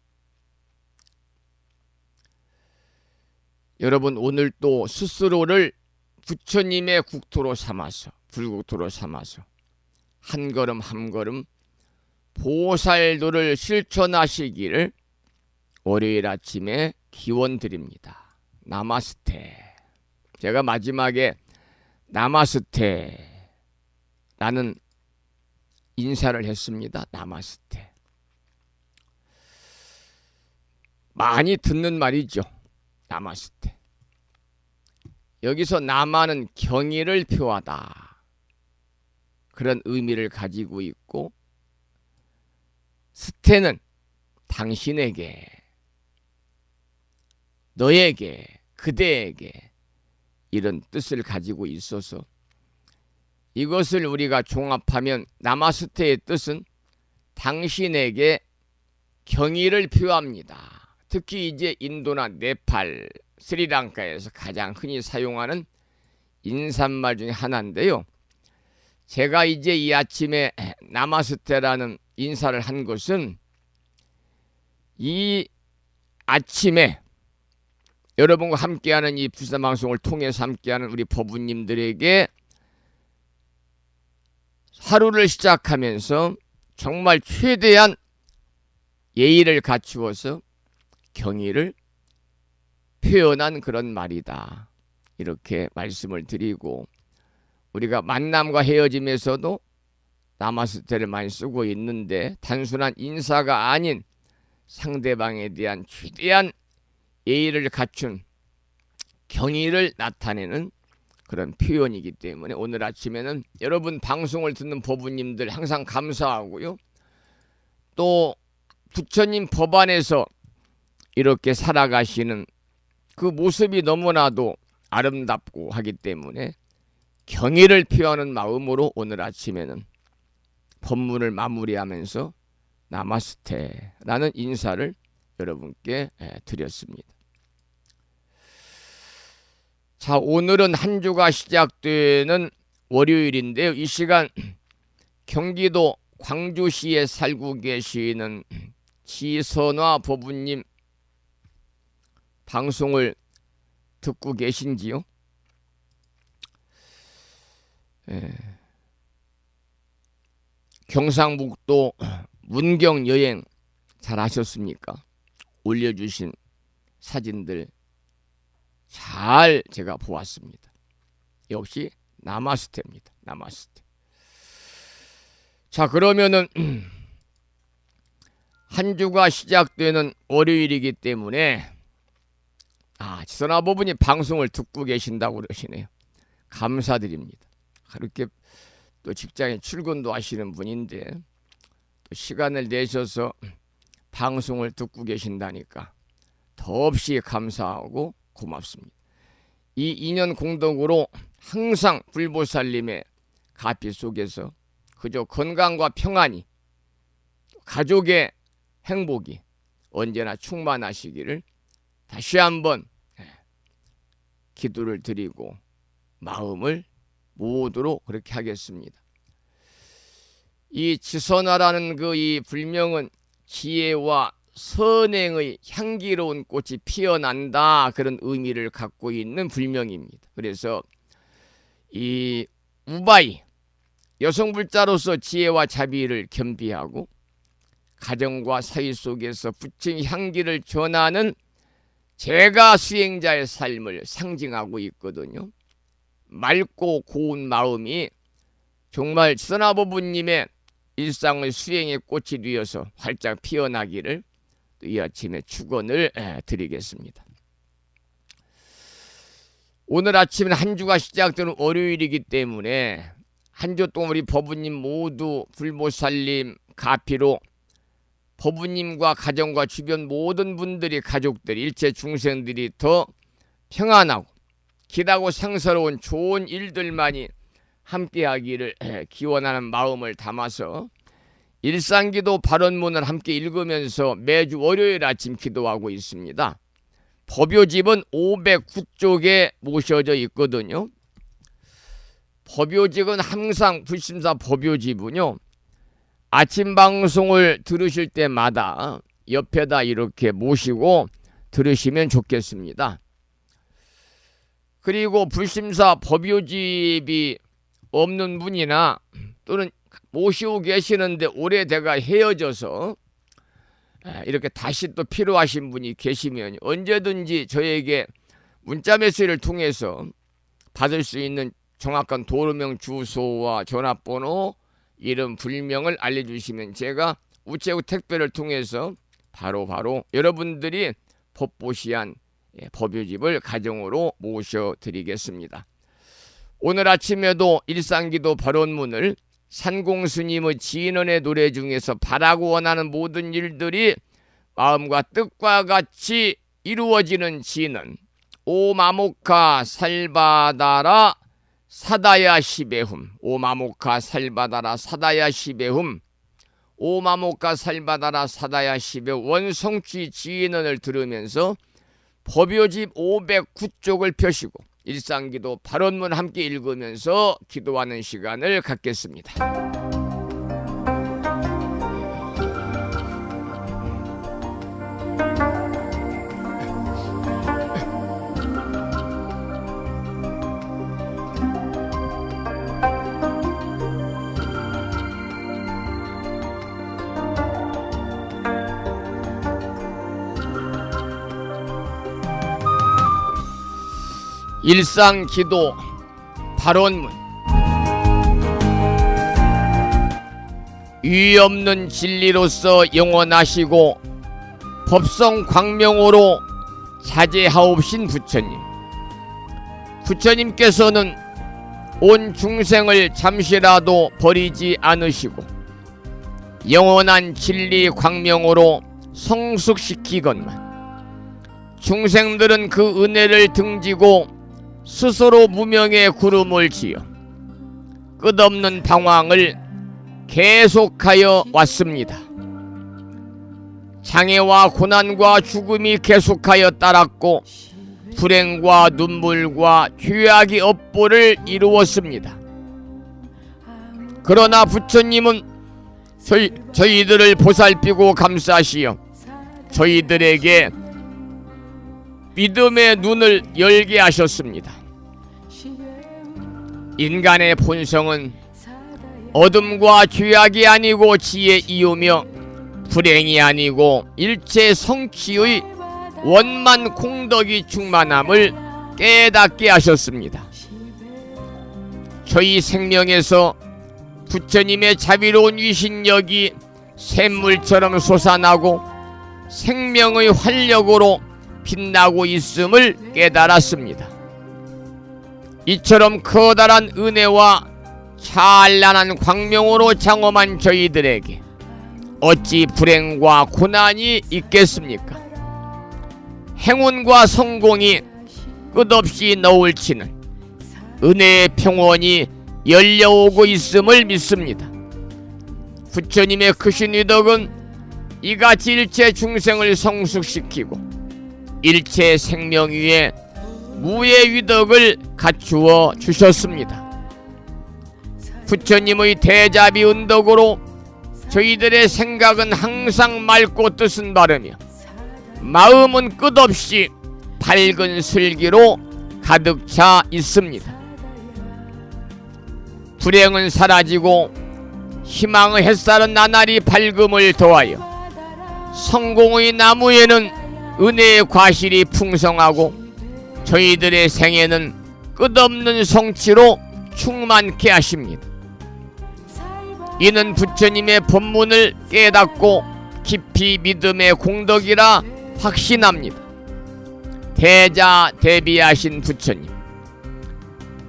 여러분 오늘 또 스스로를 부처님의 국토로 삼아서, 불국토로 삼아서 한 걸음 한 걸음 보살도를 실천하시기를 월요일 아침에 기원드립니다. 나마스테. 제가 마지막에 나마스테 라는 인사를 했습니다. 나마스테. 많이 듣는 말이죠. 나마스테. 여기서 나마는 경의를 표하다, 그런 의미를 가지고 있고, 스테는 당신에게, 너에게, 그대에게, 이런 뜻을 가지고 있어서 이것을 우리가 종합하면 나마스테의 뜻은 당신에게 경의를 표합니다. 특히 이제 인도나 네팔, 스리랑카에서 가장 흔히 사용하는 인사말 중에 하나인데요. 제가 이제 이 아침에 나마스테라는 인사를 한 것은 이 아침에 여러분과 함께하는 이 불사방송을 통해서 함께하는 우리 법우님들에게 하루를 시작하면서 정말 최대한 예의를 갖추어서 경의를 표현한 그런 말이다, 이렇게 말씀을 드리고, 우리가 만남과 헤어짐에서도 나마스테를 많이 쓰고 있는데, 단순한 인사가 아닌 상대방에 대한 최대한 예의를 갖춘 경의를 나타내는 그런 표현이기 때문에 오늘 아침에는 여러분 방송을 듣는 법우님들 항상 감사하고요. 또 부처님 법 안에서 이렇게 살아가시는 그 모습이 너무나도 아름답고 하기 때문에 경의를 표하는 마음으로 오늘 아침에는 법문을 마무리하면서 나마스테라는 인사를 여러분께 드렸습니다. 자, 오늘은 한 주가 시작되는 월요일인데요. 이 시간 경기도 광주시에 살고 계시는 지선화 법우님 방송을 듣고 계신지요? 경상북도 문경 여행 잘 하셨습니까? 올려주신 사진들 잘 제가 보았습니다. 역시 나마스테입니다. 나마스테. 자, 그러면은 한 주가 시작되는 월요일이기 때문에 지선아 법우님 방송을 듣고 계신다고 그러시네요. 감사드립니다. 그렇게 또 직장에 출근도 하시는 분인데 또 시간을 내셔서 방송을 듣고 계신다니까 더없이 감사하고 고맙습니다. 이 인연 공덕으로 항상 불보살님의 가피 속에서 그저 건강과 평안이, 가족의 행복이 언제나 충만하시기를 다시 한번 기도를 드리고 마음을 모두로 그렇게 하겠습니다. 이 지선화라는 그 이 불명은 지혜와 선행의 향기로운 꽃이 피어난다, 그런 의미를 갖고 있는 불명입니다. 그래서 이 우바이, 여성 불자로서 지혜와 자비를 겸비하고 가정과 사회 속에서 부처의 향기를 전하는 제가 수행자의 삶을 상징하고 있거든요. 맑고 고운 마음이 정말 지선화부부님의 일상의 수행의 꽃이 되어서 활짝 피어나기를 이 아침에 축원을 드리겠습니다. 오늘 아침은 한 주가 시작되는 월요일이기 때문에 한 주 동안 우리 법부님 모두 불보살님 가피로 법부님과 가정과 주변 모든 분들이, 가족들이, 일체 중생들이 더 평안하고 길하고 상서로운 좋은 일들만이 함께하기를 기원하는 마음을 담아서 일상기도 발언문을 함께 읽으면서 매주 월요일 아침 기도하고 있습니다. 법요집은 509쪽에 모셔져 있거든요. 법요집은 항상 불심사 법요집은요, 아침 방송을 들으실 때마다 옆에다 이렇게 모시고 들으시면 좋겠습니다. 그리고 불심사 법요집이 없는 분이나 또는 모시고 계시는데 오래돼가 헤어져서 이렇게 다시 또 필요하신 분이 계시면 언제든지 저에게 문자 메시지를 통해서 받을 수 있는 정확한 도로명 주소와 전화번호, 이름, 불명을 알려주시면 제가 우체국 택배를 통해서 바로 여러분들이 법보시한 법요집을 가정으로 모셔드리겠습니다. 오늘 아침에도 일상기도 발언문을 산공스님의 진언의 노래 중에서 바라고 원하는 모든 일들이 마음과 뜻과 같이 이루어지는 진언, 오마모카 살바다라 사다야 시베훔, 오마모카 살바다라 사다야 시베훔, 오마모카 살바다라 사다야 시베 원성취 진언을 들으면서 법요집 509쪽을 펴시고 일상기도 발언문 함께 읽으면서 기도하는 시간을 갖겠습니다. 일상기도 발언문. 유의 없는 진리로서 영원하시고 법성 광명으로 자제하옵신 부처님. 부처님께서는 온 중생을 잠시라도 버리지 않으시고 영원한 진리 광명으로 성숙시키건만 중생들은 그 은혜를 등지고 스스로 무명의 구름을 지어 끝없는 방황을 계속하여 왔습니다. 장애와 고난과 죽음이 계속하여 따랐고 불행과 눈물과 죄악이 업보를 이루었습니다. 그러나 부처님은 저희들을 보살피고 감싸시어 저희들에게 믿음의 눈을 열게 하셨습니다. 인간의 본성은 어둠과 죄악이 아니고 지혜이오며 불행이 아니고 일체 성취의 원만 공덕이 충만함을 깨닫게 하셨습니다. 저희 생명에서 부처님의 자비로운 위신력이 샘물처럼 솟아나고 생명의 활력으로 빛나고 있음을 깨달았습니다. 이처럼 커다란 은혜와 찬란한 광명으로 장엄한 저희들에게 어찌 불행과 고난이 있겠습니까? 행운과 성공이 끝없이 너울치는 은혜의 평원이 열려오고 있음을 믿습니다. 부처님의 크신 위덕은 이같이 일체 중생을 성숙시키고 일체 생명 위에 무의 위덕을 갖추어 주셨습니다. 부처님의 대자비 은덕으로 저희들의 생각은 항상 맑고 뜻은 바르며 마음은 끝없이 밝은 슬기로 가득 차 있습니다. 불행은 사라지고 희망의 햇살은 나날이 밝음을 더하여 성공의 나무에는 은혜의 과실이 풍성하고 저희들의 생애는 끝없는 성취로 충만케 하십니다. 이는 부처님의 법문을 깨닫고 깊이 믿음의 공덕이라 확신합니다. 대자대비하신 부처님,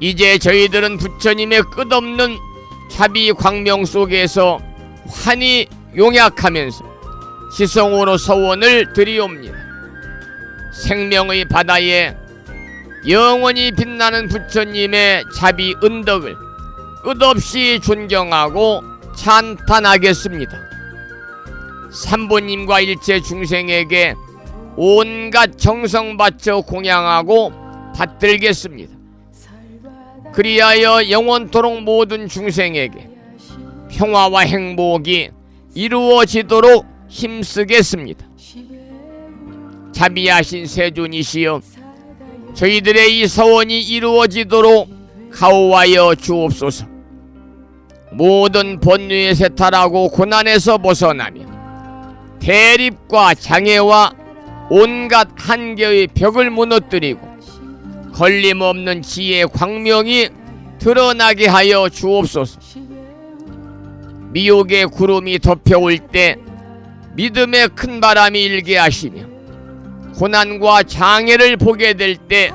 이제 저희들은 부처님의 끝없는 자비 광명 속에서 환히 용약하면서 지성으로 서원을 드리옵니다. 생명의 바다에 영원히 빛나는 부처님의 자비 은덕을 끝없이 존경하고 찬탄하겠습니다. 삼보님과 일체 중생에게 온갖 정성 바쳐 공양하고 받들겠습니다. 그리하여 영원토록 모든 중생에게 평화와 행복이 이루어지도록 힘쓰겠습니다. 자비하신 세존이시여, 저희들의 이 서원이 이루어지도록 가호하여 주옵소서. 모든 번뇌에 세탈하고 고난에서 벗어나며 대립과 장애와 온갖 한계의 벽을 무너뜨리고 걸림없는 지혜의 광명이 드러나게 하여 주옵소서. 미혹의 구름이 덮여올 때 믿음의 큰 바람이 일게 하시며 고난과 장애를 보게 될 때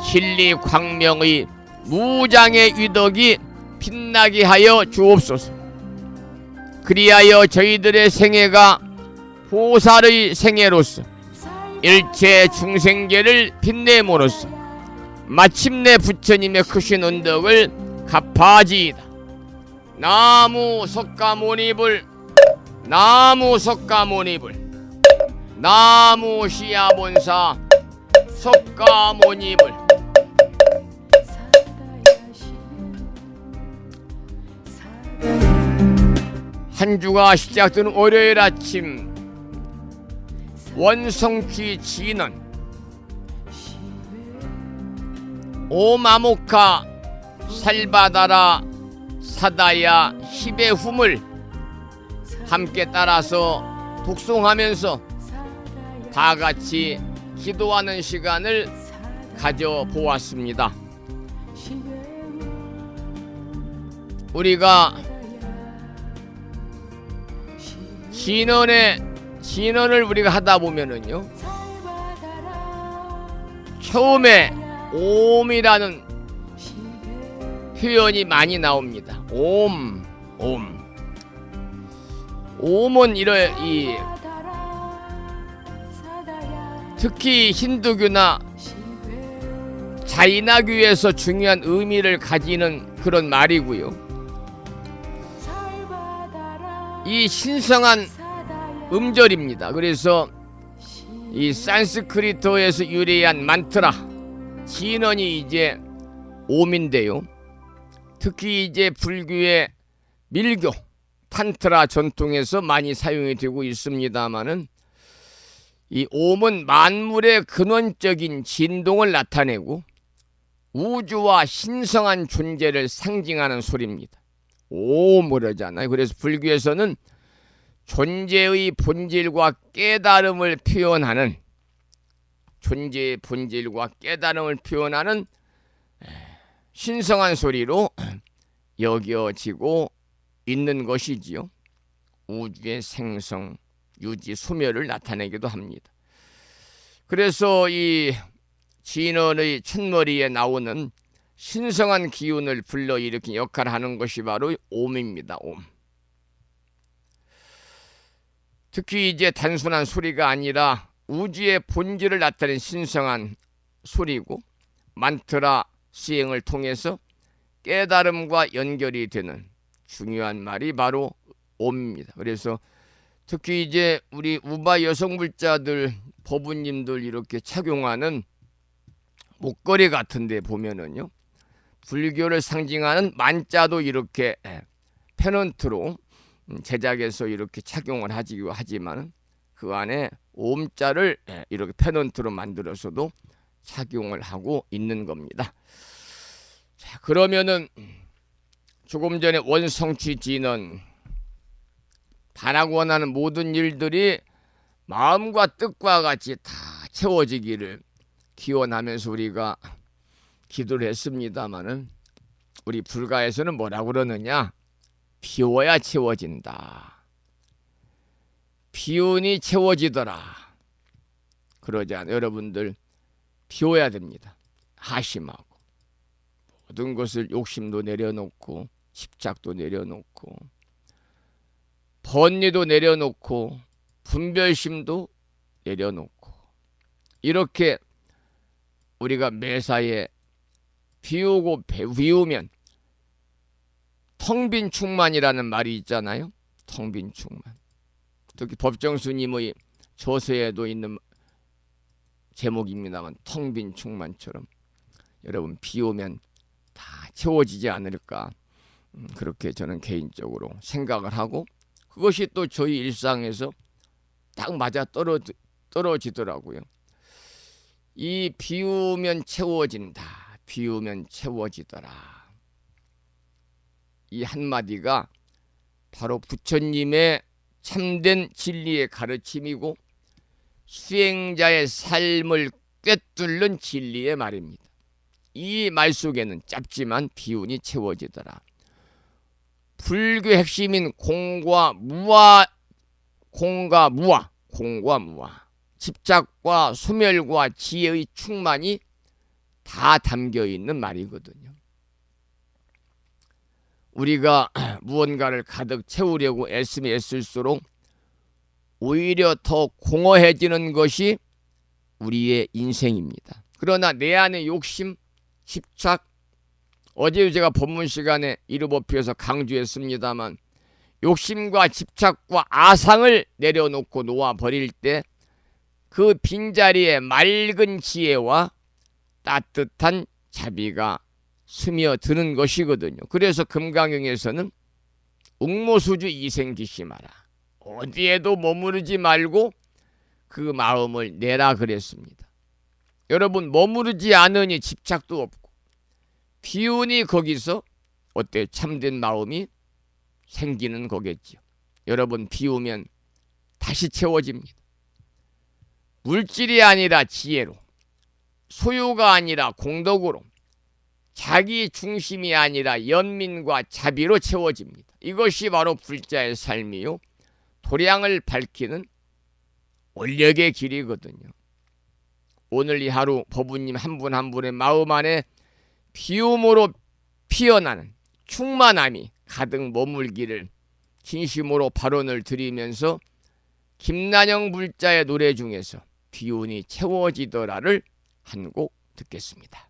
진리 광명의 무장의 위덕이 빛나게 하여 주옵소서. 그리하여 저희들의 생애가 보살의 생애로서 일체 중생계를 빛내므로써 마침내 부처님의 크신 은덕을 갚아지이다. 나무 석가모니불, 나무 석가모니불, 나무 시야본사 석가모니불. 한 주가 시작되는 월요일 아침, 원성취 진언 오마모카 살바다라 사다야 십의 훔을 함께 따라서 독송하면서 다같이 기도하는 시간을 가져보았습니다. 우리가 진언을 우리가 하다 보면은요, 처음에 옴이라는 표현이 많이 나옵니다. 옴은 특히 힌두교나 자이나교에서 중요한 의미를 가지는 그런 말이고요. 이 신성한 음절입니다. 그래서 이 산스크리트어에서 유래한 만트라 진언이 이제 옴인데요. 특히 이제 불교의 밀교 탄트라 전통에서 많이 사용이 되고 있습니다만은 이 옴은 만물의 근원적인 진동을 나타내고 우주와 신성한 존재를 상징하는 소리입니다. 옴을 하잖아요. 그래서 불교에서는 존재의 본질과 깨달음을 표현하는, 존재의 본질과 깨달음을 표현하는 신성한 소리로 여겨지고 있는 것이지요. 우주의 생성, 유지, 소멸을 나타내기도 합니다. 그래서 이 진언의 첫머리에 나오는 신성한 기운을 불러일으킨 역할을 하는 것이 바로 옴입니다. 옴. 특히 이제 단순한 소리가 아니라 우주의 본질을 나타낸 신성한 소리고, 만트라 시행을 통해서 깨달음과 연결이 되는 중요한 말이 바로 옴입니다. 그래서 특히 이제 우리 우바 여성불자들, 법우님들 이렇게 착용하는 목걸이 같은 데 보면은요, 불교를 상징하는 만자도 이렇게 페넌트로 제작해서 이렇게 착용을 하지만 그 안에 옴자를 이렇게 페넌트로 만들어서도 착용을 하고 있는 겁니다. 자, 그러면은 조금 전에 원성취 진언 바라고 원하는 모든 일들이 마음과 뜻과 같이 다 채워지기를 기원하면서 우리가 기도를 했습니다마는 우리 불가에서는 뭐라고 그러느냐? 비워야 채워진다. 비우니 채워지더라. 그러지 않아요? 여러분들 비워야 됩니다. 하심하고 모든 것을 욕심도 내려놓고 집착도 내려놓고 번뇌도 내려놓고 분별심도 내려놓고 이렇게 우리가 매사에 비우고 비우면 텅 빈 충만이라는 말이 있잖아요. 텅 빈 충만. 특히 법정스님의 저서에도 있는 제목입니다만 텅 빈 충만처럼 여러분 비우면 다 채워지지 않을까 그렇게 저는 개인적으로 생각을 하고 그것이 또 저희 일상에서 딱 맞아 떨어지더라고요. 이 비우면 채워진다. 비우면 채워지더라. 이 한마디가 바로 부처님의 참된 진리의 가르침이고 수행자의 삶을 꿰뚫는 진리의 말입니다. 이 말 속에는 짧지만 비운이 채워지더라. 불교 핵심인 공과 무아, 집착과 소멸과 지혜의 충만이 다 담겨 있는 말이거든요. 우리가 무언가를 가득 채우려고 애쓰면 애쓸수록 오히려 더 공허해지는 것이 우리의 인생입니다. 그러나 내 안의 욕심, 집착, 어제 제가 법문 시간에 이르법표에서 강조했습니다만 욕심과 집착과 아상을 내려놓고 놓아버릴 때 그 빈자리에 맑은 지혜와 따뜻한 자비가 스며드는 것이거든요. 그래서 금강경에서는 웅모수주 이생기심하라. 어디에도 머무르지 말고 그 마음을 내라 그랬습니다. 여러분 머무르지 않으니 집착도 없고 비운이 거기서 어때 참된 마음이 생기는 거겠죠. 여러분 비우면 다시 채워집니다. 물질이 아니라 지혜로, 소유가 아니라 공덕으로, 자기 중심이 아니라 연민과 자비로 채워집니다. 이것이 바로 불자의 삶이요 도량을 밝히는 원력의 길이거든요. 오늘 이 하루 법우님 한 분 한 분의 마음 안에 비움으로 피어나는 충만함이 가득 머물기를 진심으로 발언을 드리면서 김난영 불자의 노래 중에서 비운이 채워지더라를 한 곡 듣겠습니다.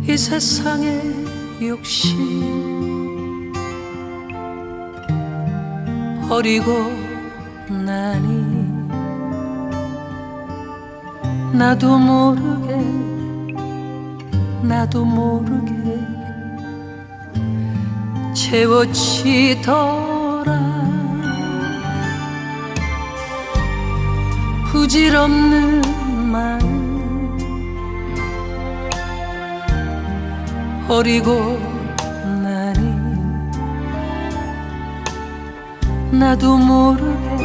이 세상의 욕심 버리고 나니 나도 모르게 채워지더라. 부질없는 마음 버리고 나니 나도 모르게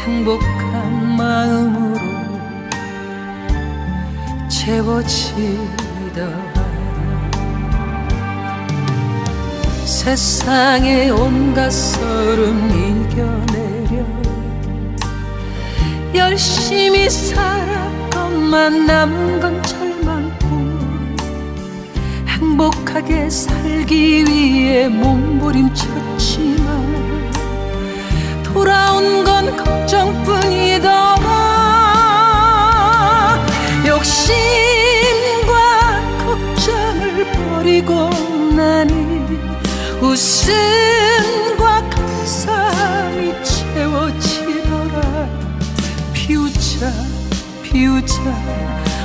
행복한 마음으로 채워지더라. 세상의 온갖 서름 이겨내려 열심히 살았건만 남은 건 절망뿐. 행복하게 살기 위해 몸부림쳤지만 돌아온 건 걱정뿐이더라. 욕심과 걱정을 버리고 나니 웃음과 감사함이 채워지더라. 비우자 비우자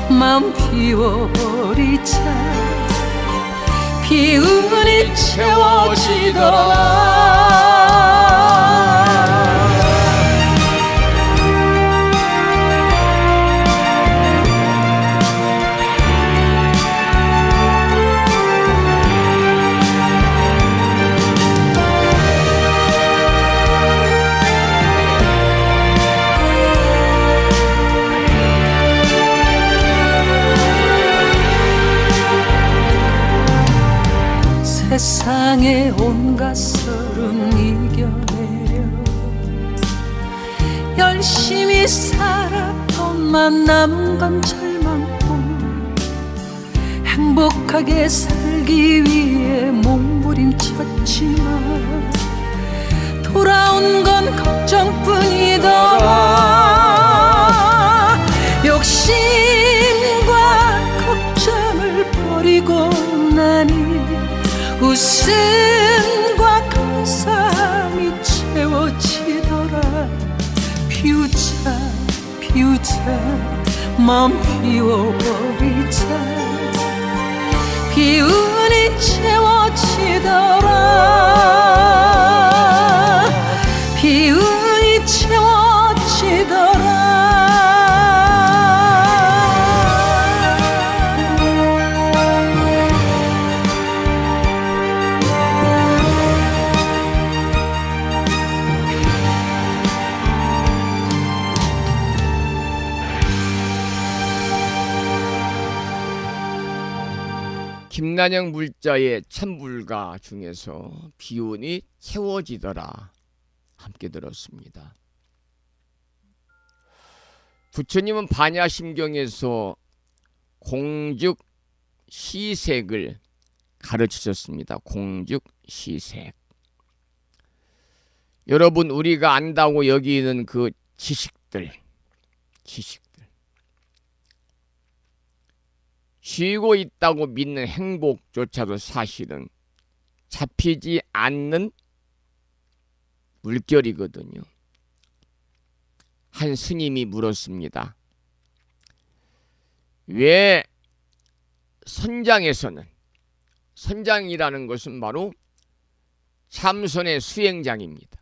마음 비워버리자. 기운이 채워지더라. 세상의 온갖 서름 이겨내려 열심히 살았건만 남은 건 절망뿐. 행복하게 살기 위해 몸부림쳤지만 돌아온 건 걱정뿐이더라. 욕심과 걱정을 버리고 나니 웃음과 감사함이 채워지더라. 비우자 비우자 마음 비워버리자. 기운이 채워지더라. 기운이 채워지더라. 김난영 물자의 찬불가 중에서 기운이 채워지더라 함께 들었습니다. 부처님은 반야심경에서 공죽 시색을 가르치셨습니다. 공죽 시색. 여러분, 우리가 안다고 여기는 그 지식들 쉬고 있다고 믿는 행복조차도 사실은 잡히지 않는 물결이거든요. 한 스님이 물었습니다. 왜 선장에서는, 선장이라는 것은 바로 참선의 수행장입니다.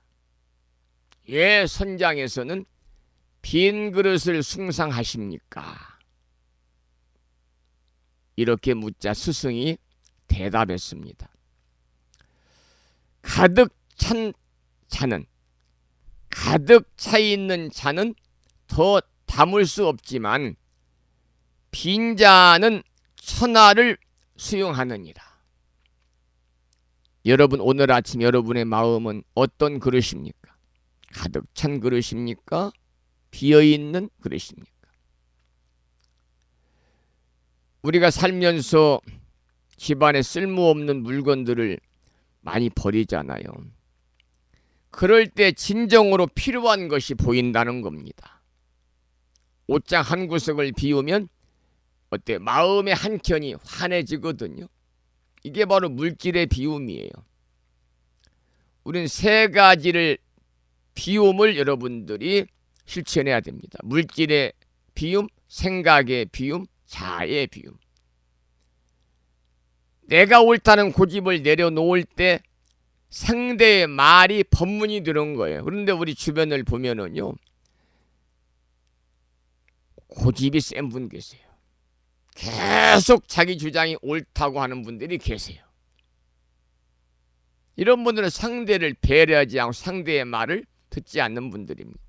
왜 선장에서는 빈 그릇을 숭상하십니까? 이렇게 묻자 스승이 대답했습니다. 가득 찬 잔은, 가득 차 있는 잔은 더 담을 수 없지만 빈 잔은 천하를 수용하느니라. 여러분, 오늘 아침 여러분의 마음은 어떤 그릇입니까? 가득 찬 그릇입니까? 비어있는 그릇입니까? 우리가 살면서 집안에 쓸모없는 물건들을 많이 버리잖아요. 그럴 때 진정으로 필요한 것이 보인다는 겁니다. 옷장 한 구석을 비우면 어때? 마음의 한 켠이 환해지거든요. 이게 바로 물질의 비움이에요. 우린 세 가지를 비움을 여러분들이 실천해야 됩니다. 물질의 비움, 생각의 비움, 자의 비움. 내가 옳다는 고집을 내려놓을 때 상대의 말이 법문이 되는 거예요. 그런데 우리 주변을 보면은요, 고집이 센 분 계세요. 계속 자기 주장이 옳다고 하는 분들이 계세요. 이런 분들은 상대를 배려하지 않고 상대의 말을 듣지 않는 분들입니다.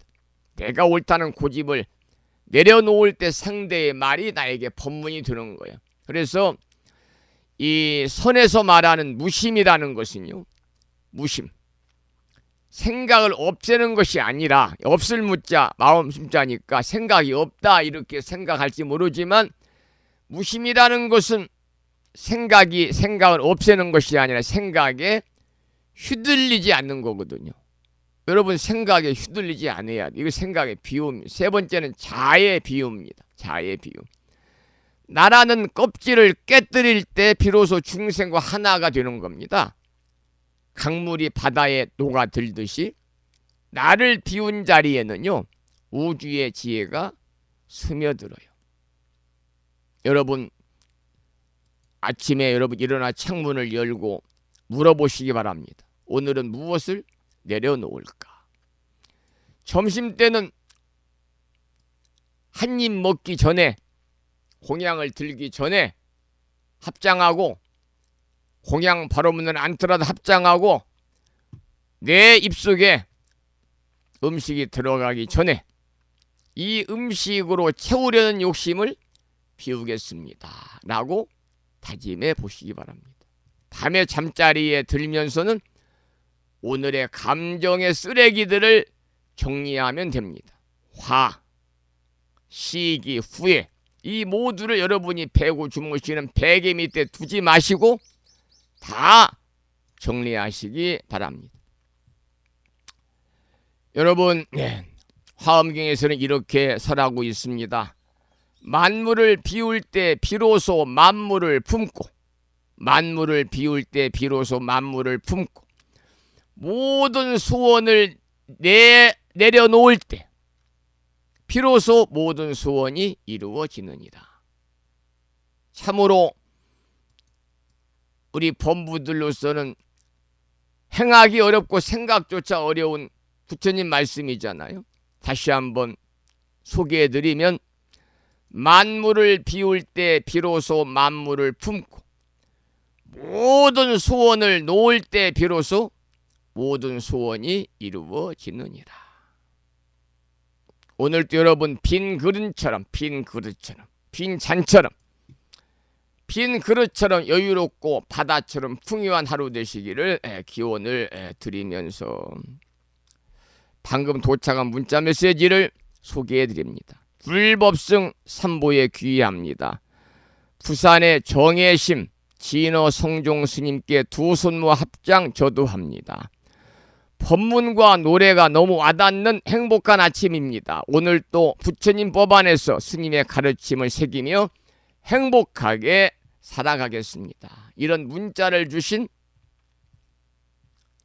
내가 옳다는 고집을 내려놓을 때 상대의 말이 나에게 법문이 되는 거예요. 그래서 이 선에서 말하는 무심이라는 것은요, 무심, 생각을 없애는 것이 아니라, 없을 무자 마음 심자니까 생각이 없다 이렇게 생각할지 모르지만, 무심이라는 것은 생각을 없애는 것이 아니라 생각에 휘둘리지 않는 거거든요. 여러분 생각에 휘둘리지 않아야 돼. 이거 생각의 비움. 세 번째는 자의 비움입니다. 자의 비움. 나라는 껍질을 깨뜨릴 때 비로소 중생과 하나가 되는 겁니다. 강물이 바다에 녹아들듯이 나를 비운 자리에는요 우주의 지혜가 스며들어요. 여러분 아침에 여러분 일어나 창문을 열고 물어보시기 바랍니다. 오늘은 무엇을 내려놓을까? 점심때는 한 입 먹기 전에 공양을 들기 전에 합장하고 공양 바로 문은 않더라도 합장하고 내 입속에 음식이 들어가기 전에 이 음식으로 채우려는 욕심을 비우겠습니다 라고 다짐해 보시기 바랍니다. 밤에 잠자리에 들면서는 오늘의 감정의 쓰레기들을 정리하면 됩니다. 화, 시기, 후회 이 모두를 여러분이 베고 주무시는 베개 밑에 두지 마시고 다 정리하시기 바랍니다. 여러분 화엄경에서는 이렇게 설하고 있습니다. 만물을 비울 때 비로소 만물을 품고 만물을 비울 때 비로소 만물을 품고 모든 소원을 내려놓을 때 비로소 모든 소원이 이루어지느니라. 참으로 우리 범부들로서는 행하기 어렵고 생각조차 어려운 부처님 말씀이잖아요. 다시 한번 소개해드리면 만물을 비울 때 비로소 만물을 품고 모든 소원을 놓을 때 비로소 모든 소원이 이루어지느니라. 오늘도 여러분 빈 그릇처럼 빈 잔처럼 빈 그릇처럼 여유롭고 바다처럼 풍요한 하루 되시기를 기원을 드리면서 방금 도착한 문자 메시지를 소개해 드립니다. 불법승 3보에 귀의합니다. 부산의 정혜심 진어 성종 스님께 두 손 모아 합장 저도합니다. 법문과 노래가 너무 와닿는 행복한 아침입니다. 오늘 또 부처님 법안에서 스님의 가르침을 새기며 행복하게 살아가겠습니다. 이런 문자를 주신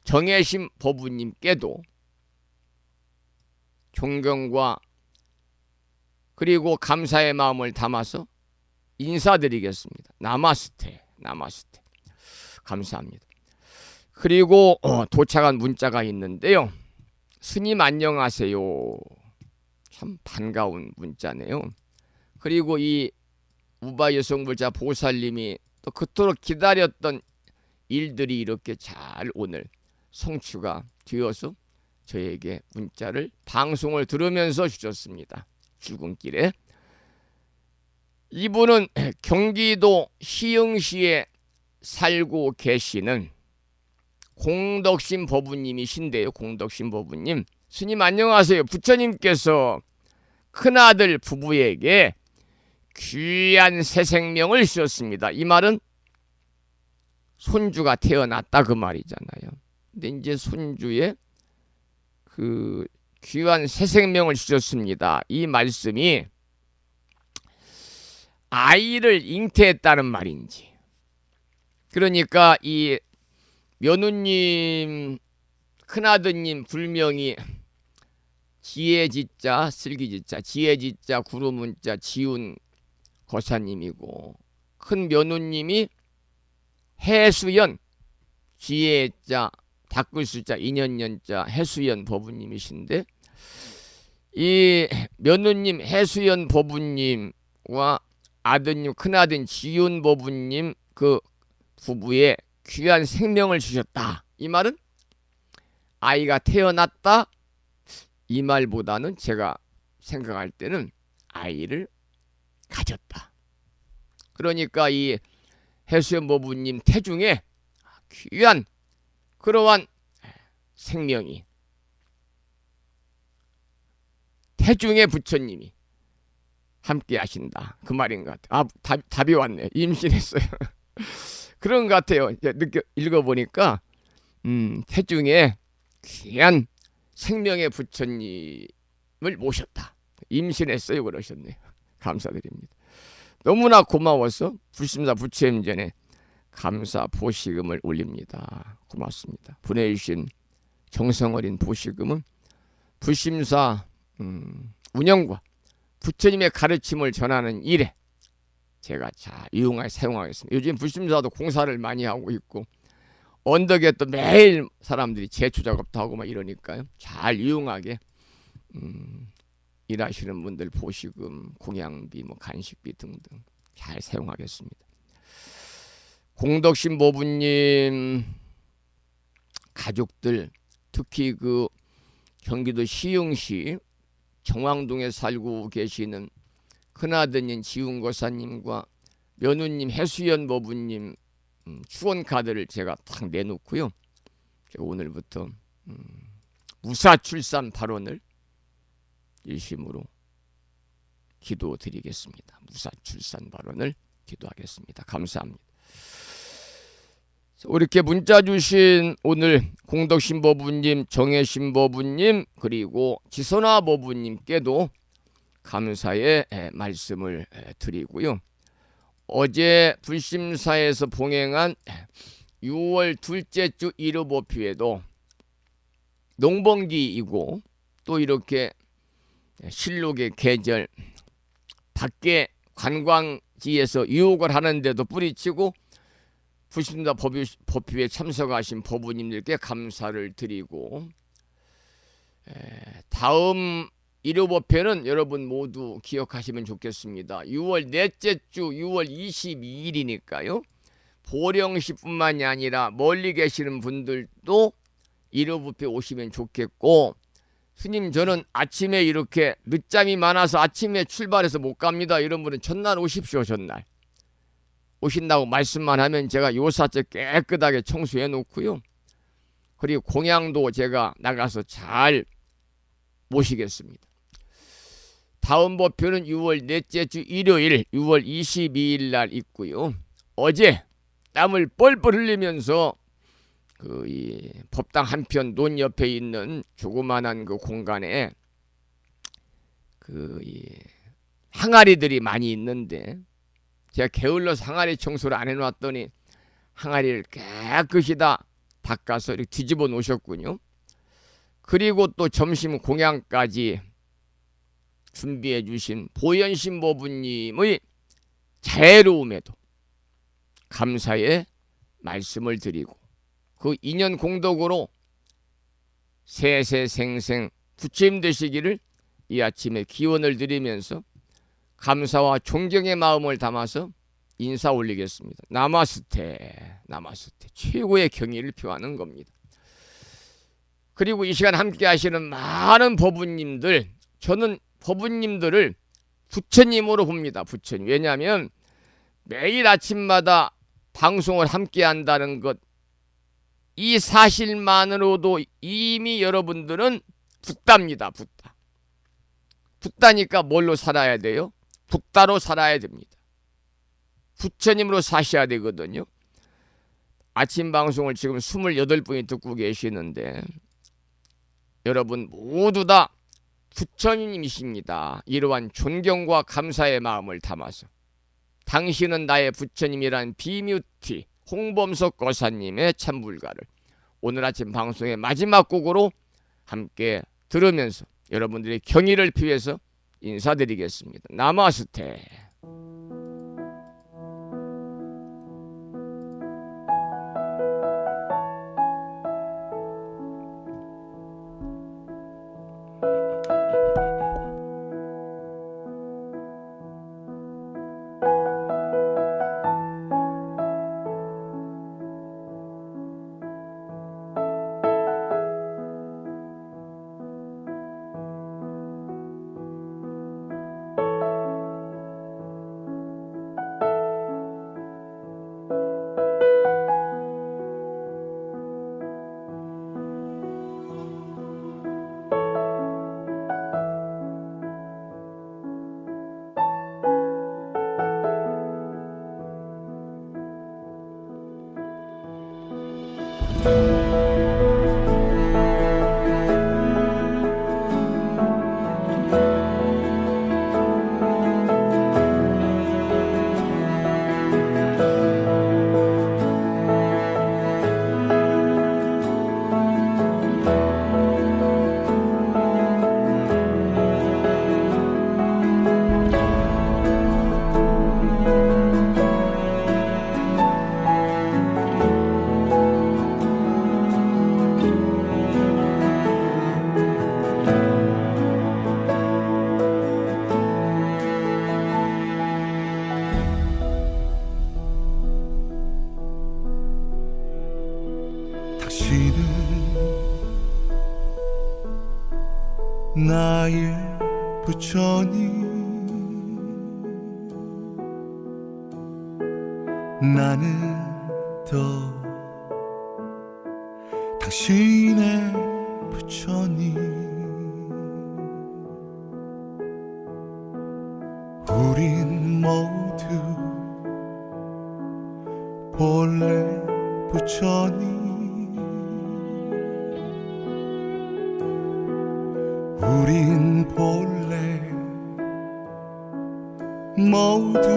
정혜심 법우님께도 존경과 그리고 감사의 마음을 담아서 인사드리겠습니다. 나마스테 감사합니다. 그리고 도착한 문자가 있는데요. 스님 안녕하세요. 참 반가운 문자네요. 그리고 이 우바 여성불자 보살님이 또 그토록 기다렸던 일들이 이렇게 잘 오늘 성취가 되어서 저에게 문자를 방송을 들으면서 주셨습니다. 출근길에. 이분은 경기도 시흥시에 살고 계시는 공덕심 법우님이신데요. 공덕심 법우님. 스님 안녕하세요. 부처님께서 큰아들 부부에게 귀한 새 생명을 주셨습니다. 이 말은 손주가 태어났다 그 말이잖아요. 근데 이제 손주의 그 귀한 새 생명을 주셨습니다. 이 말씀이 아이를 잉태했다는 말인지, 그러니까 이 며느님 큰아드님 불명이 지혜지자 슬기지자 지혜지자 구루문자 지운 거사님이고, 큰 며느님이 해수연 지혜자 닦을수자 인연연자 해수연 법우님이신데, 이 며느님 해수연 법우님과 아드님 큰아들 지윤 법우님 그 부부에 귀한 생명을 주셨다. 이 말은 아이가 태어났다 이 말보다는 제가 생각할 때는 아이를 가졌다. 그러니까 이 해수연 법우님 태중에 귀한 그러한 생명이, 태중의 부처님이 함께 하신다 그 말인 것 같아요. 답이 왔네. 임신했어요. 그런 것 같아요. 이제 읽어보니까 태중에 귀한 생명의 부처님을 모셨다. 임신했어요 그러셨네요. 감사드립니다. 너무나 고마워서 불심사 부처님전에 감사 보시금을 올립니다. 고맙습니다. 보내주신 정성어린 보시금은 불심사 운영과 부처님의 가르침을 전하는 일에 제가 잘 유용하게 사용하겠습니다. 요즘 불심사도 공사를 많이 하고 있고 언덕에 또 매일 사람들이 제초 작업도 하고 막 이러니까요. 잘 유용하게 일하시는 분들 보시금, 공양비, 뭐 간식비 등등 잘 사용하겠습니다. 공덕신 보부님 가족들, 특히 그 경기도 시흥시 정왕동에 살고 계시는 큰아드님 지훈거사님과 며느님 해수연 보부님 축원 카드를 제가 딱 내놓고요. 제가 오늘부터 무사 출산 발언을 일심으로 기도드리겠습니다. 무사 출산 발언을 기도하겠습니다. 감사합니다. 이렇게 문자 주신 오늘 공덕신 보부님, 정혜신 보부님, 그리고 지선아 보부님께도 감사의 말씀을 드리고요. 어제 불심사에서 봉행한 6월 둘째 주 일요법회에도 농번기이고 또 이렇게 실록의 계절 밖에 관광지에서 유혹을 하는데도 뿌리치고 불심사 법회에 참석하신 법부님들께 감사를 드리고 다음 일요법회는 여러분 모두 기억하시면 좋겠습니다. 6월 넷째 주 6월 22일이니까요. 보령시뿐만이 아니라 멀리 계시는 분들도 일요법회 오시면 좋겠고 스님 저는 아침에 이렇게 늦잠이 많아서 아침에 출발해서 못 갑니다. 이런 분은 전날 오십시오. 전날. 오신다고 말씀만 하면 제가 요사째 깨끗하게 청소해 놓고요. 그리고 공양도 제가 나가서 잘 모시겠습니다. 다음 법회는 6월 넷째 주 일요일 6월 22일 날 있고요. 어제 땀을 뻘뻘 흘리면서 이 법당 한편 논 옆에 있는 조그만한 그 공간에 이 항아리들이 많이 있는데 제가 게을러서 항아리 청소를 안 해놨더니 항아리를 깨끗이 다 닦아서 이렇게 뒤집어 놓으셨군요. 그리고 또 점심 공양까지 준비해 주신 보현신 보부님의 자애로움에도 감사의 말씀을 드리고 그 인연 공덕으로 세세생생 부처님 되시기를 이 아침에 기원을 드리면서 감사와 존경의 마음을 담아서 인사 올리겠습니다. 나마스테, 나마스테. 최고의 경의를 표하는 겁니다. 그리고 이 시간 함께 하시는 많은 법부님들, 저는 법부님들을 부처님으로 봅니다. 부처님. 왜냐하면 매일 아침마다 방송을 함께 한다는 것, 이 사실만으로도 이미 여러분들은 붓답니다. 붓다. 붓다니까 뭘로 살아야 돼요? 붓다로 살아야 됩니다. 부처님으로 사셔야 되거든요. 아침 방송을 지금 28분이 듣고 계시는데 여러분 모두 다 부처님이십니다. 이러한 존경과 감사의 마음을 담아서 당신은 나의 부처님이란 비뮤티 홍범석 거사님의 참불가를 오늘 아침 방송의 마지막 곡으로 함께 들으면서 여러분들의 경의를 표해서 인사드리겠습니다. 나마스테. 나의 부처님 나는 더 당신의 부처님 우린 모두 본래 부처님 우린 본래 모두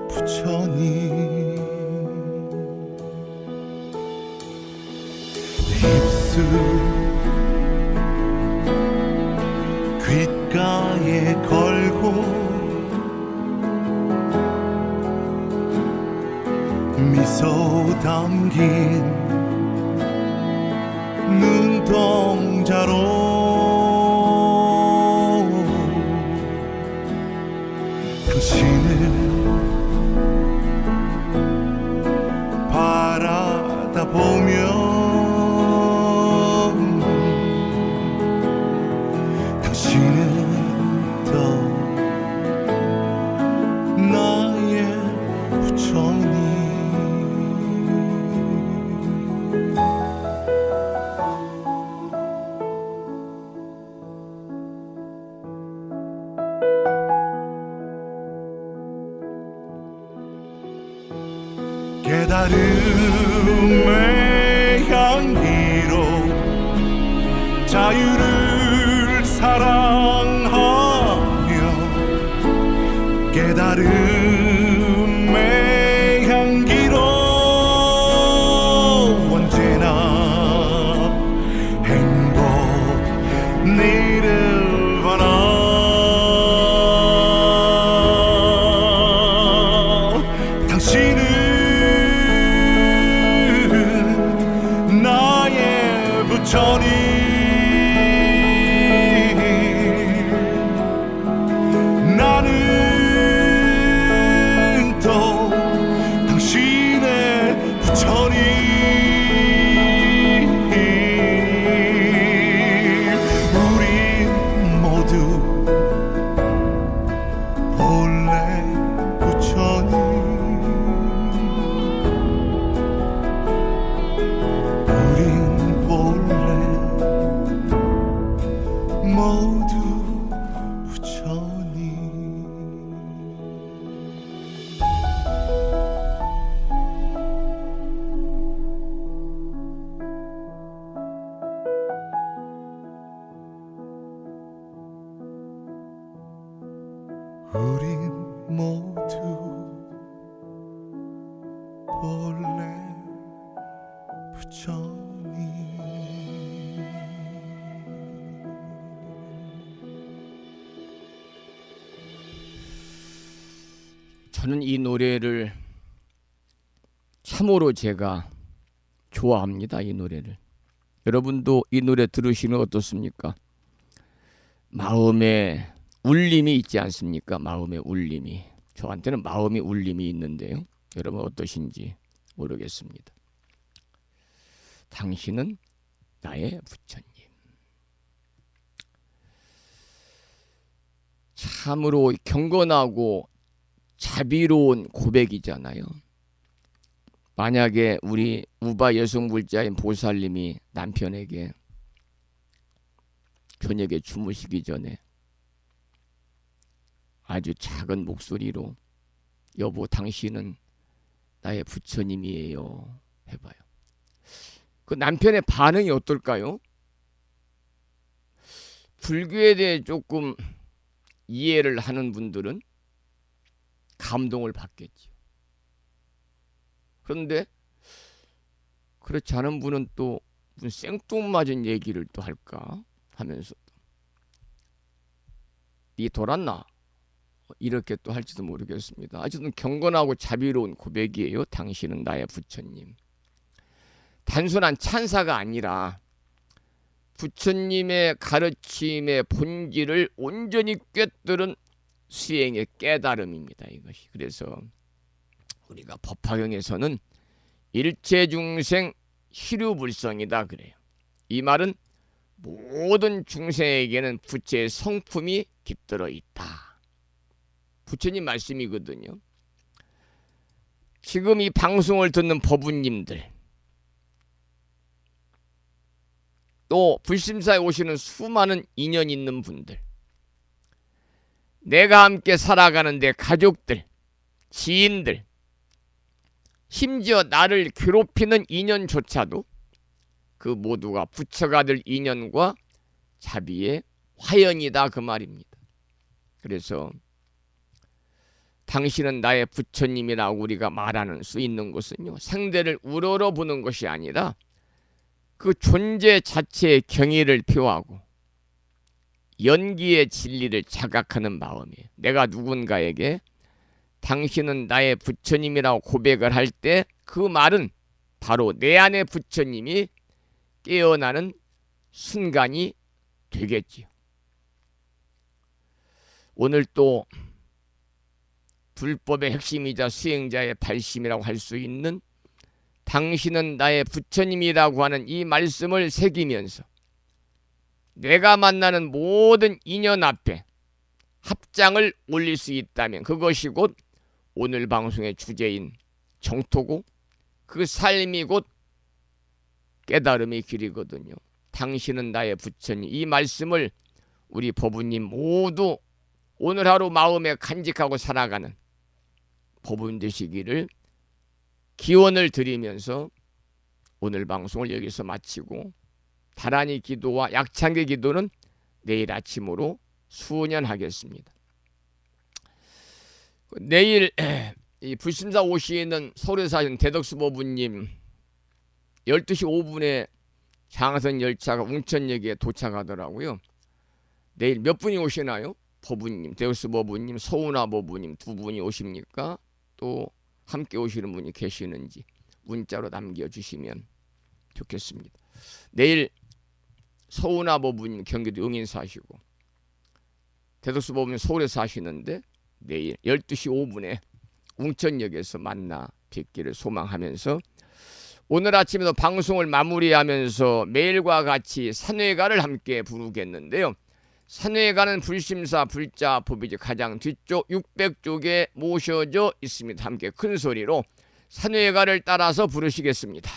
부처님 입술 귓가에 걸고 미소 담긴 눈동자로 당신을 바라다 보면 당신은 더 나의 부처님 깨달음의 향기로 자유를 사랑하며 깨달음의 향기로 언제나 행복 니르바나 당신은 나의 부처님 나는 또 당신의 부처님 우리 모두 본래 부처님 우린 본래 모두 부처님 우린 모두 본래 부처님 저는 이 노래를 참으로 제가 좋아합니다. 이 노래를. 여러분도 이 노래 들으시면 어떻습니까? 마음에 울림이 있지 않습니까? 마음의 울림이. 저한테는 마음의 울림이 있는데요. 여러분 어떠신지 모르겠습니다. 당신은 나의 부처님. 참으로 경건하고 자비로운 고백이잖아요. 만약에 우리 우바 여성불자인 보살님이 남편에게 저녁에 주무시기 전에 아주 작은 목소리로 여보 당신은 나의 부처님이에요 해봐요. 그 남편의 반응이 어떨까요? 불교에 대해 조금 이해를 하는 분들은 감동을 받겠죠. 그런데 그렇지 않은 분은 또 무슨 생뚱맞은 얘기를 또 할까 하면서 니 돌았나? 이렇게 또 할지도 모르겠습니다. 어쨌든 경건하고 자비로운 고백이에요. 당신은 나의 부처님. 단순한 찬사가 아니라 부처님의 가르침의 본질을 온전히 꿰뚫은 수행의 깨달음입니다. 이것이. 그래서 우리가 법화경에서는 일체중생 희루불성이다 그래요. 이 말은 모든 중생에게는 부처의 성품이 깃들어 있다. 부처님 말씀이거든요. 지금 이 방송을 듣는 법우님들, 또 불심사에 오시는 수많은 인연 있는 분들, 내가 함께 살아가는 내 가족들, 지인들, 심지어 나를 괴롭히는 인연조차도 그 모두가 부처가 될 인연과 자비의 화연이다 그 말입니다. 그래서 당신은 나의 부처님이라고 우리가 말하는 수 있는 것은요, 상대를 우러러 보는 것이 아니라 그 존재 자체의 경의를 표하고 연기의 진리를 자각하는 마음이에요. 내가 누군가에게 당신은 나의 부처님이라고 고백을 할 때 그 말은 바로 내 안의 부처님이 깨어나는 순간이 되겠지요. 오늘 또 불법의 핵심이자 수행자의 발심이라고 할 수 있는 당신은 나의 부처님이라고 하는 이 말씀을 새기면서 내가 만나는 모든 인연 앞에 합장을 올릴 수 있다면 그것이 곧 오늘 방송의 주제인 정토고 그 삶이 곧 깨달음의 길이거든요. 당신은 나의 부처님, 이 말씀을 우리 법우님 모두 오늘 하루 마음에 간직하고 살아가는 법우님 되시기를 기원을 드리면서 오늘 방송을 여기서 마치고 다란이 기도와 약창기 기도는 내일 아침으로 수년하겠습니다. 내일 이 불심사 오시는 서울에 사시는 대덕수 법우님 12시 5분에 장하선 열차가 웅천역에 도착하더라고요. 내일 몇 분이 오시나요? 법우님, 대덕수 법우님, 서운화 법우님 두 분이 오십니까? 또 함께 오시는 분이 계시는지 문자로 남겨주시면 좋겠습니다. 내일 서운화 법우님 경기도 용인 사시고 대덕수 법우님 서울에 사시는데 내일 12시 5분에 웅천역에서 만나 뵙기를 소망하면서 오늘 아침에도 방송을 마무리하면서 매일과 같이 산회가를 함께 부르겠는데요. 산회가는 불심사 불자 법이지 가장 뒤쪽 600쪽에 모셔져 있습니다. 함께 큰 소리로 산회가를 따라서 부르시겠습니다.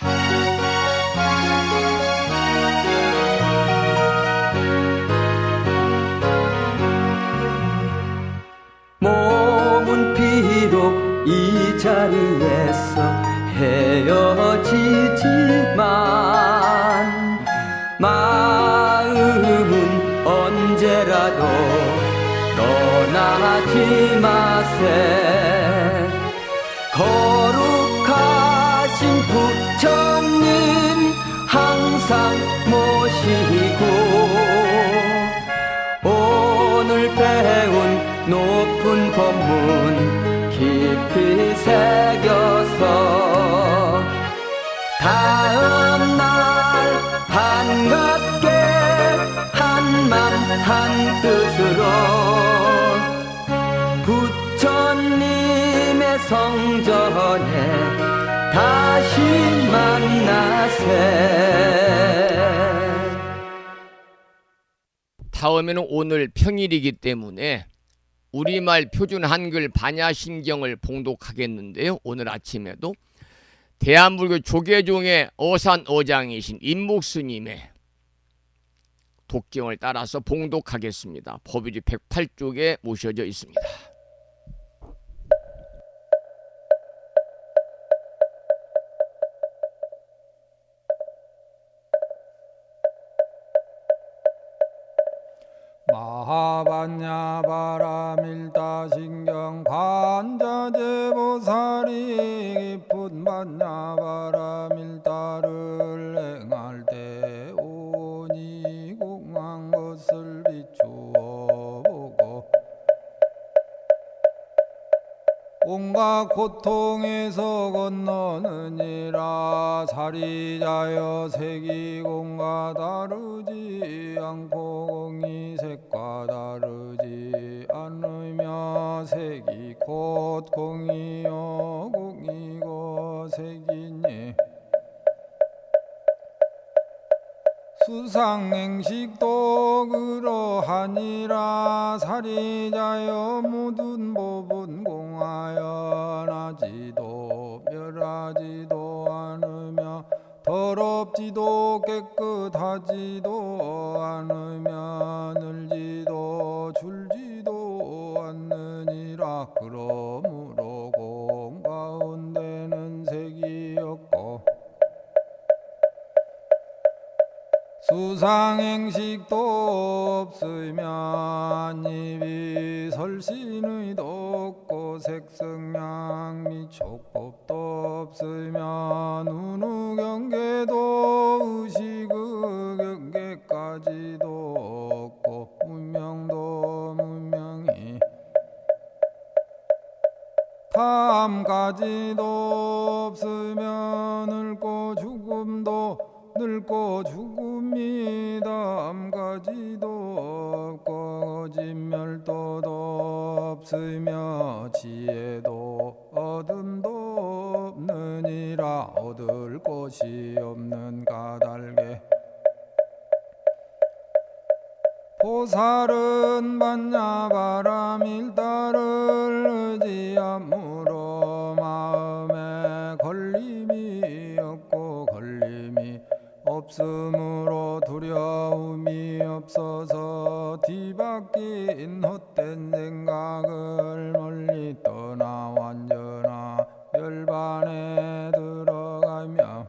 몸은 비록 이 자리에서 헤어지지만 마음은 언제라도 떠나지 마세. 거룩하신 부처님 항상 모시고 오늘 배운 높은 법문 깊이 새겨서 다음날 반갑게 한맘 한뜻으로 부처님의 성전에 다시 만나세. 다음에는 오늘 평일이기 때문에 우리말 표준 한글 반야심경을 봉독하겠는데요. 오늘 아침에도 대한불교 조계종의 어산어장이신 인목스님의 독경을 따라서 봉독하겠습니다. 법유지 108쪽에 모셔져 있습니다. 마하반야바라밀다신경 반자제보살이 깊은 반야바라밀다를 행할 때 오니 공한 것을 비추어 보고 온갖 고통에서 건너느니라. 사리자여 색이 공과 다르지 않고 공이 색과 다르지 않으며 색이 곧 공이요 공이고 색이니 수사 수상행식도 그러하니라. 사리자여 모든 법은 공하여 나지도 멸하지도 않으며 더럽지도 깨끗하지도 않으며 늘지도 줄지도 않느니라. 그러므로 공 가운데는 색이 없고 수상행식도 없으면 입이 설신의도 없고 색성양 및 촉법도 없으면 운우경계도 의식의 경계까지도 없고 문명도 문명이 탐까지도 없으면 늙고 죽음도 늙고 죽음이 다음까지도 없고 진멸도도 없으며 지혜도 얻음도 없느니라. 얻을 것이 없는 까닭에 보살은 반야바라밀다를 의지함으로 마음에 걸림이 없고 걸림이 없으므로 두려움이 없어서 뒤바뀐 헛된 생각을 멀리 떠나 완전한 열반에 들어가며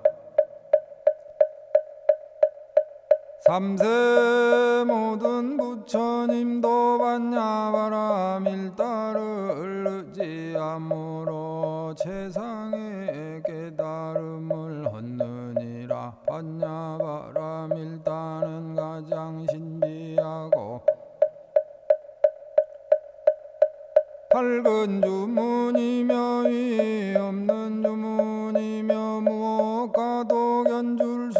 삼세 모든 부처님도 반야바라밀다를 의지함으로 최상의 깨달음을 얻느니라. 반야바라밀다는 가장 신비하고 밝은 주문이며 위 없는 주문이며 무엇과도 견줄 수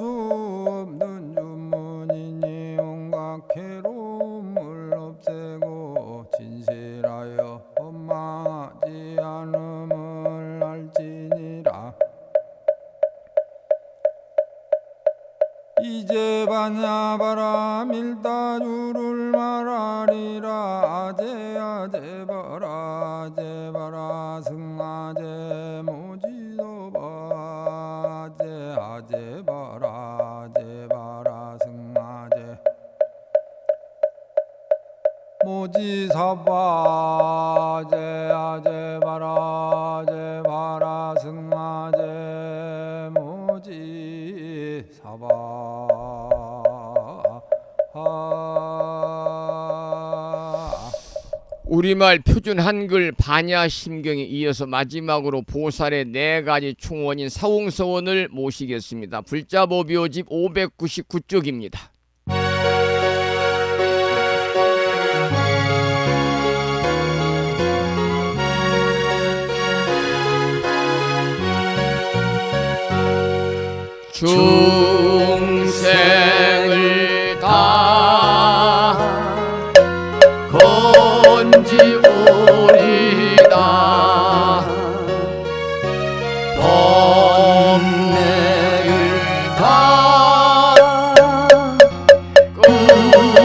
없는 주문이니 온갖 괴로움을 없애고 진실하여 원망하지 않음을 알지니라. 이제 반야바라밀다주를 말하리라. 아제아제바라 아제바라 승아제 모지도바 아제아제바라 아제바라 승아제 모지사바 아제아제바라 아제바라 승아제 모지사바 우리말 표준 한글 반야심경에 이어서 마지막으로 보살의 네 가지 충원인 사웅서원을 모시겠습니다. 불자보묘집 599쪽입니다. 중생을 다 건지오리다. 법례를 다 끊으오리다.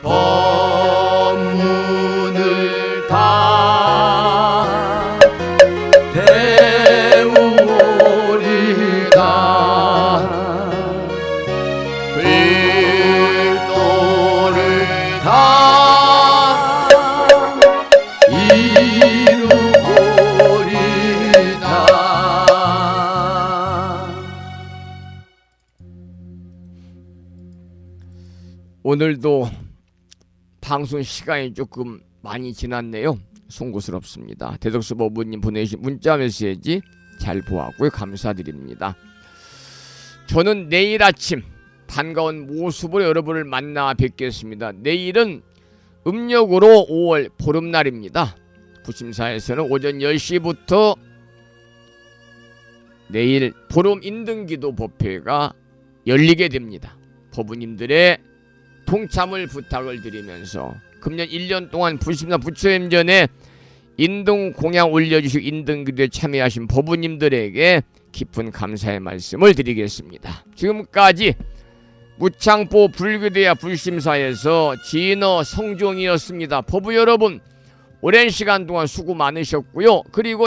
법문을 다 배우오리다. 불도를 다 이루오리다. 오늘도 방송 시간이 조금 많이 지났네요. 송구스럽습니다. 대덕수법부님 보내주신 문자 메시지 잘 보았고요. 감사드립니다. 저는 내일 아침 반가운 모습으로 여러분을 만나 뵙겠습니다. 내일은 음력으로 5월 보름날입니다. 부심사에서는 오전 10시부터 내일 보름 인등기도 법회가 열리게 됩니다. 법우님들의 통참을 부탁을 드리면서 금년 1년 동안 부심사 부처행전에 인등 공양 올려주시고 인등기도에 참여하신 법우님들에게 깊은 감사의 말씀을 드리겠습니다. 지금까지 무창포 불교대야 불심사에서 진어 성종이었습니다. 법우 여러분, 오랜 시간 동안 수고 많으셨고요. 그리고